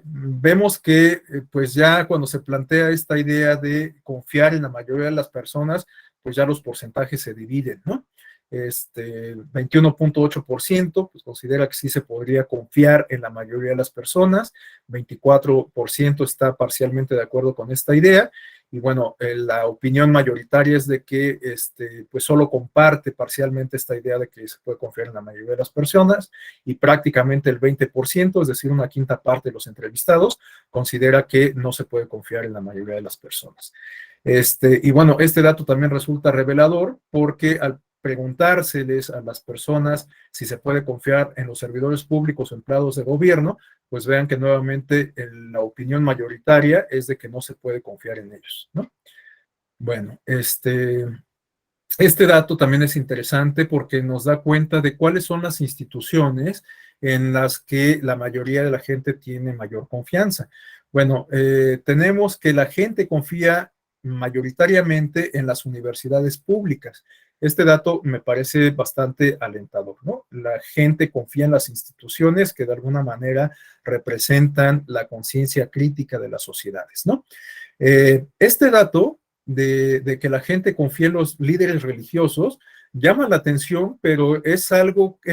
Vemos que pues ya cuando se plantea esta idea de confiar en la mayoría de las personas, pues ya los porcentajes se dividen, ¿no? 21.8% pues considera que sí se podría confiar en la mayoría de las personas, 24% está parcialmente de acuerdo con esta idea, y bueno, la opinión mayoritaria es de que pues solo comparte parcialmente esta idea de que se puede confiar en la mayoría de las personas, y prácticamente el 20%, es decir, una quinta parte de los entrevistados, considera que no se puede confiar en la mayoría de las personas. Y bueno, este dato también resulta revelador porque al preguntárseles a las personas si se puede confiar en los servidores públicos o empleados de gobierno, pues vean que nuevamente la opinión mayoritaria es de que no se puede confiar en ellos, ¿no? Bueno, este dato también es interesante porque nos da cuenta de cuáles son las instituciones en las que la mayoría de la gente tiene mayor confianza. Bueno, tenemos que la gente confía mayoritariamente en las universidades públicas. Este dato me parece bastante alentador, ¿no? La gente confía en las instituciones que de alguna manera representan la conciencia crítica de las sociedades, ¿no? Este dato de que la gente confía en los líderes religiosos llama la atención, pero es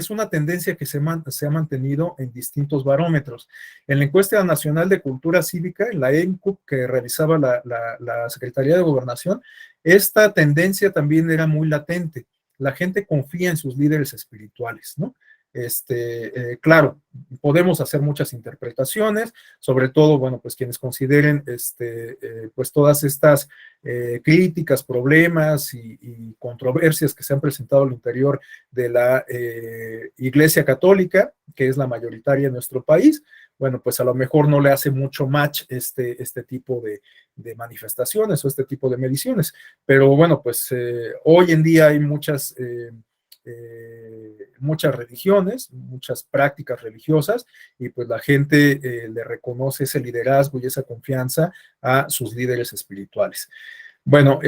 una tendencia que se ha mantenido en distintos barómetros. En la encuesta nacional de cultura cívica, en la ENCUP que realizaba la Secretaría de Gobernación, esta tendencia también era muy latente. La gente confía en sus líderes espirituales, ¿no? Claro, podemos hacer muchas interpretaciones, sobre todo, bueno, pues quienes consideren, pues todas estas críticas, problemas y controversias que se han presentado al interior de la Iglesia Católica, que es la mayoritaria en nuestro país. Bueno, pues a lo mejor no le hace mucho match este tipo de manifestaciones o este tipo de mediciones, pero bueno, pues hoy en día hay muchas religiones, muchas prácticas religiosas, y pues la gente le reconoce ese liderazgo y esa confianza a sus líderes espirituales. Bueno,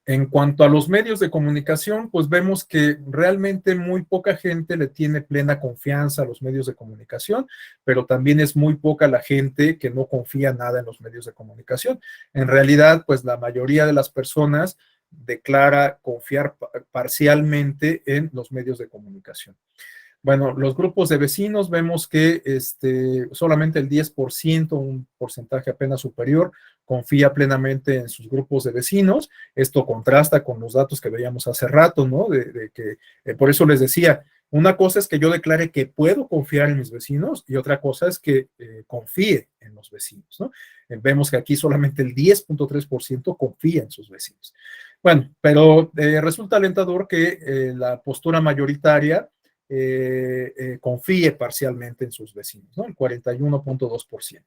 en cuanto a los medios de comunicación, pues vemos que realmente muy poca gente le tiene plena confianza a los medios de comunicación, pero también es muy poca la gente que no confía nada en los medios de comunicación. En realidad, pues la mayoría de las personas declara confiar parcialmente en los medios de comunicación. Bueno, los grupos de vecinos vemos que solamente el 10%, un porcentaje apenas superior, confía plenamente en sus grupos de vecinos. Esto contrasta con los datos que veíamos hace rato, ¿no? De que, por eso les decía, una cosa es que yo declare que puedo confiar en mis vecinos y otra cosa es que confíe en los vecinos, ¿no? Vemos que aquí solamente el 10.3% confía en sus vecinos. Bueno, pero resulta alentador que la postura mayoritaria confíe parcialmente en sus vecinos, ¿no? El 41.2%.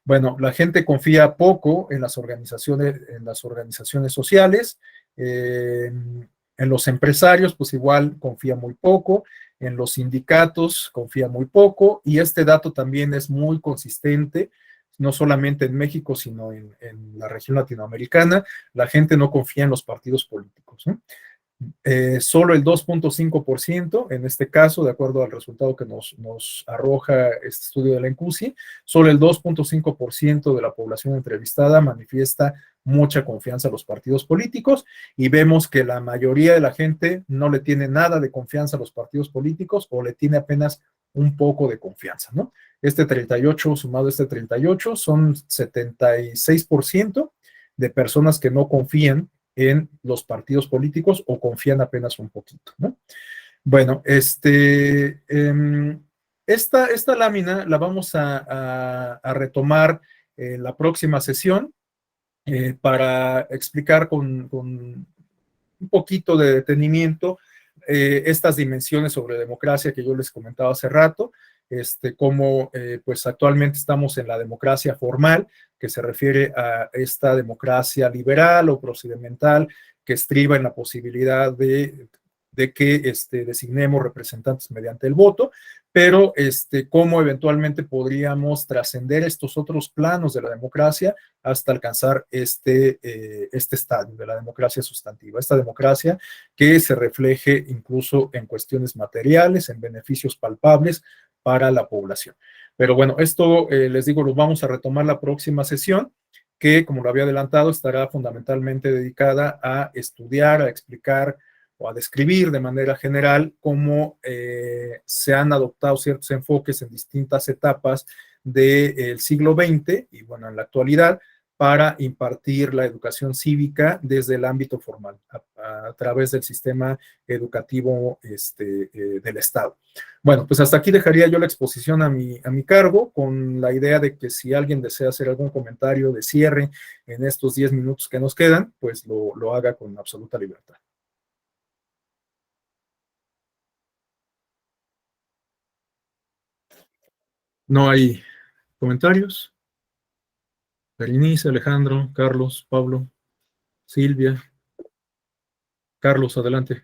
Bueno, la gente confía poco en las organizaciones sociales, en los empresarios, pues igual confía muy poco, en los sindicatos confía muy poco, y este dato también es muy consistente, no solamente en México, sino en la región latinoamericana. La gente no confía en los partidos políticos, ¿no? Solo el 2.5%, en este caso, de acuerdo al resultado que nos arroja este estudio de la ENCUSI, solo el 2.5% de la población entrevistada manifiesta mucha confianza a los partidos políticos, y vemos que la mayoría de la gente no le tiene nada de confianza a los partidos políticos o le tiene apenas un poco de confianza, ¿no? Este 38 sumado a este 38 son 76% de personas que no confían en los partidos políticos o confían apenas un poquito, ¿no? Bueno, esta lámina la vamos a retomar en la próxima sesión para explicar con un poquito de detenimiento estas dimensiones sobre democracia que yo les comentaba hace rato, cómo pues actualmente estamos en la democracia formal, que se refiere a esta democracia liberal o procedimental que estriba en la posibilidad de de que designemos representantes mediante el voto, pero cómo eventualmente podríamos trascender estos otros planos de la democracia hasta alcanzar este estadio de la democracia sustantiva, esta democracia que se refleje incluso en cuestiones materiales, en beneficios palpables para la población. Pero bueno, esto les digo, lo vamos a retomar la próxima sesión, que como lo había adelantado, estará fundamentalmente dedicada a estudiar, a explicar o a describir de manera general cómo se han adoptado ciertos enfoques en distintas etapas del siglo XX y bueno, en la actualidad, para impartir la educación cívica desde el ámbito formal, a través del sistema educativo del Estado. Bueno, pues hasta aquí dejaría yo la exposición a mi cargo, con la idea de que si alguien desea hacer algún comentario de cierre en estos 10 minutos que nos quedan, pues lo haga con absoluta libertad. No hay comentarios. Berenice, Alejandro, Carlos, Pablo, Silvia. Carlos, adelante.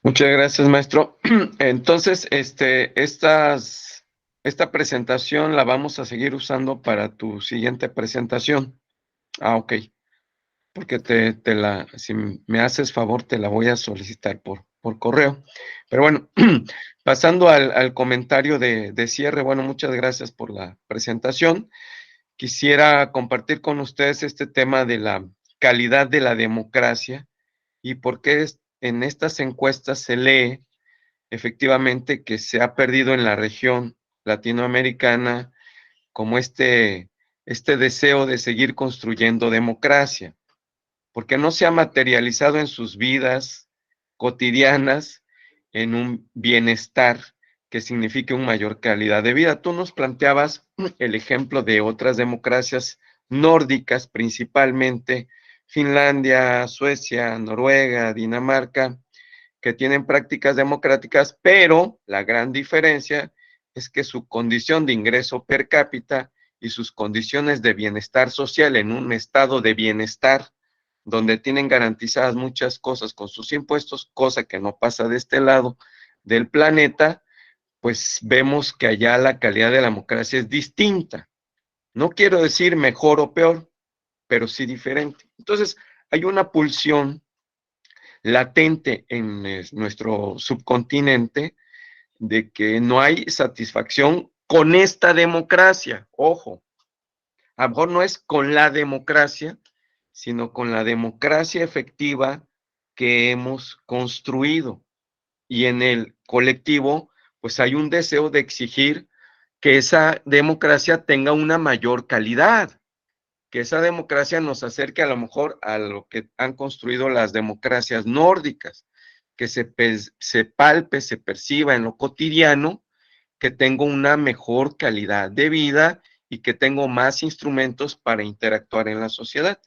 Muchas gracias, maestro. Entonces, esta presentación la vamos a seguir usando para tu siguiente presentación. Ah, ok. Porque si me haces favor, te la voy a solicitar por correo. Pero bueno, pasando al comentario de cierre, bueno, muchas gracias por la presentación. Quisiera compartir con ustedes este tema de la calidad de la democracia y por qué en estas encuestas se lee efectivamente que se ha perdido en la región latinoamericana como este deseo de seguir construyendo democracia, porque no se ha materializado en sus vidas cotidianas en un bienestar que signifique una mayor calidad de vida. Tú nos planteabas el ejemplo de otras democracias nórdicas, principalmente Finlandia, Suecia, Noruega, Dinamarca, que tienen prácticas democráticas, pero la gran diferencia es que su condición de ingreso per cápita y sus condiciones de bienestar social en un estado de bienestar donde tienen garantizadas muchas cosas con sus impuestos, cosa que no pasa de este lado del planeta, pues vemos que allá la calidad de la democracia es distinta. No quiero decir mejor o peor, pero sí diferente. Entonces, hay una pulsión latente en nuestro subcontinente de que no hay satisfacción con esta democracia. Ojo, a lo mejor no es con la democracia, sino con la democracia efectiva que hemos construido. Y en el colectivo, pues hay un deseo de exigir que esa democracia tenga una mayor calidad, que esa democracia nos acerque a lo mejor a lo que han construido las democracias nórdicas, que se palpe, se perciba en lo cotidiano, que tengo una mejor calidad de vida y que tengo más instrumentos para interactuar en la sociedad.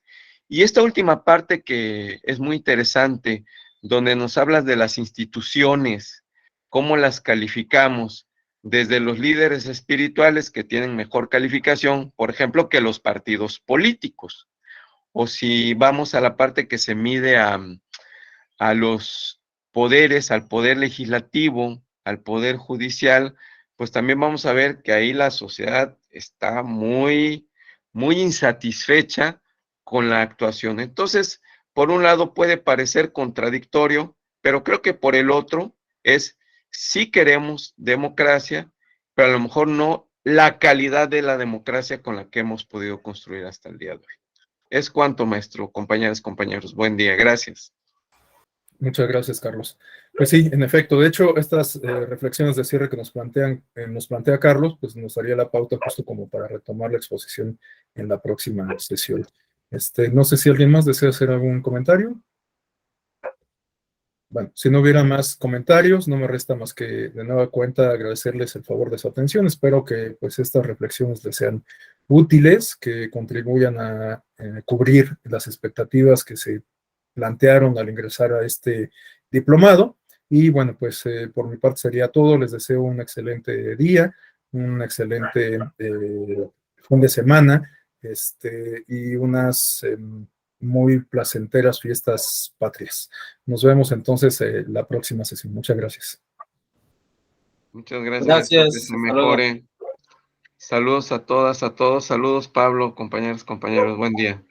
Y esta última parte que es muy interesante, donde nos hablas de las instituciones, cómo las calificamos, desde los líderes espirituales que tienen mejor calificación, por ejemplo, que los partidos políticos. O si vamos a la parte que se mide a los poderes, al poder legislativo, al poder judicial, pues también vamos a ver que ahí la sociedad está muy, muy insatisfecha con la actuación. Entonces, por un lado puede parecer contradictorio, pero creo que por el otro es, sí queremos democracia, pero a lo mejor no la calidad de la democracia con la que hemos podido construir hasta el día de hoy. Es cuanto, maestro, compañeras, compañeros. Buen día, gracias. Muchas gracias, Carlos. Pues sí, en efecto, de hecho, estas reflexiones de cierre que nos plantea Carlos, pues nos daría la pauta justo como para retomar la exposición en la próxima sesión. No sé si alguien más desea hacer algún comentario. Bueno, si no hubiera más comentarios, no me resta más que de nueva cuenta agradecerles el favor de su atención. Espero que pues estas reflexiones les sean útiles, que contribuyan a cubrir las expectativas que se plantearon al ingresar a este diplomado. Y bueno, pues por mi parte sería todo. Les deseo un excelente día, un excelente fin de semana y unas muy placenteras fiestas patrias. Nos vemos entonces la próxima sesión. Muchas gracias. Muchas gracias. Gracias. Que se Hasta luego. mejore. Saludos a todas, a todos. Saludos, Pablo, compañeros, compañeros. Buen día.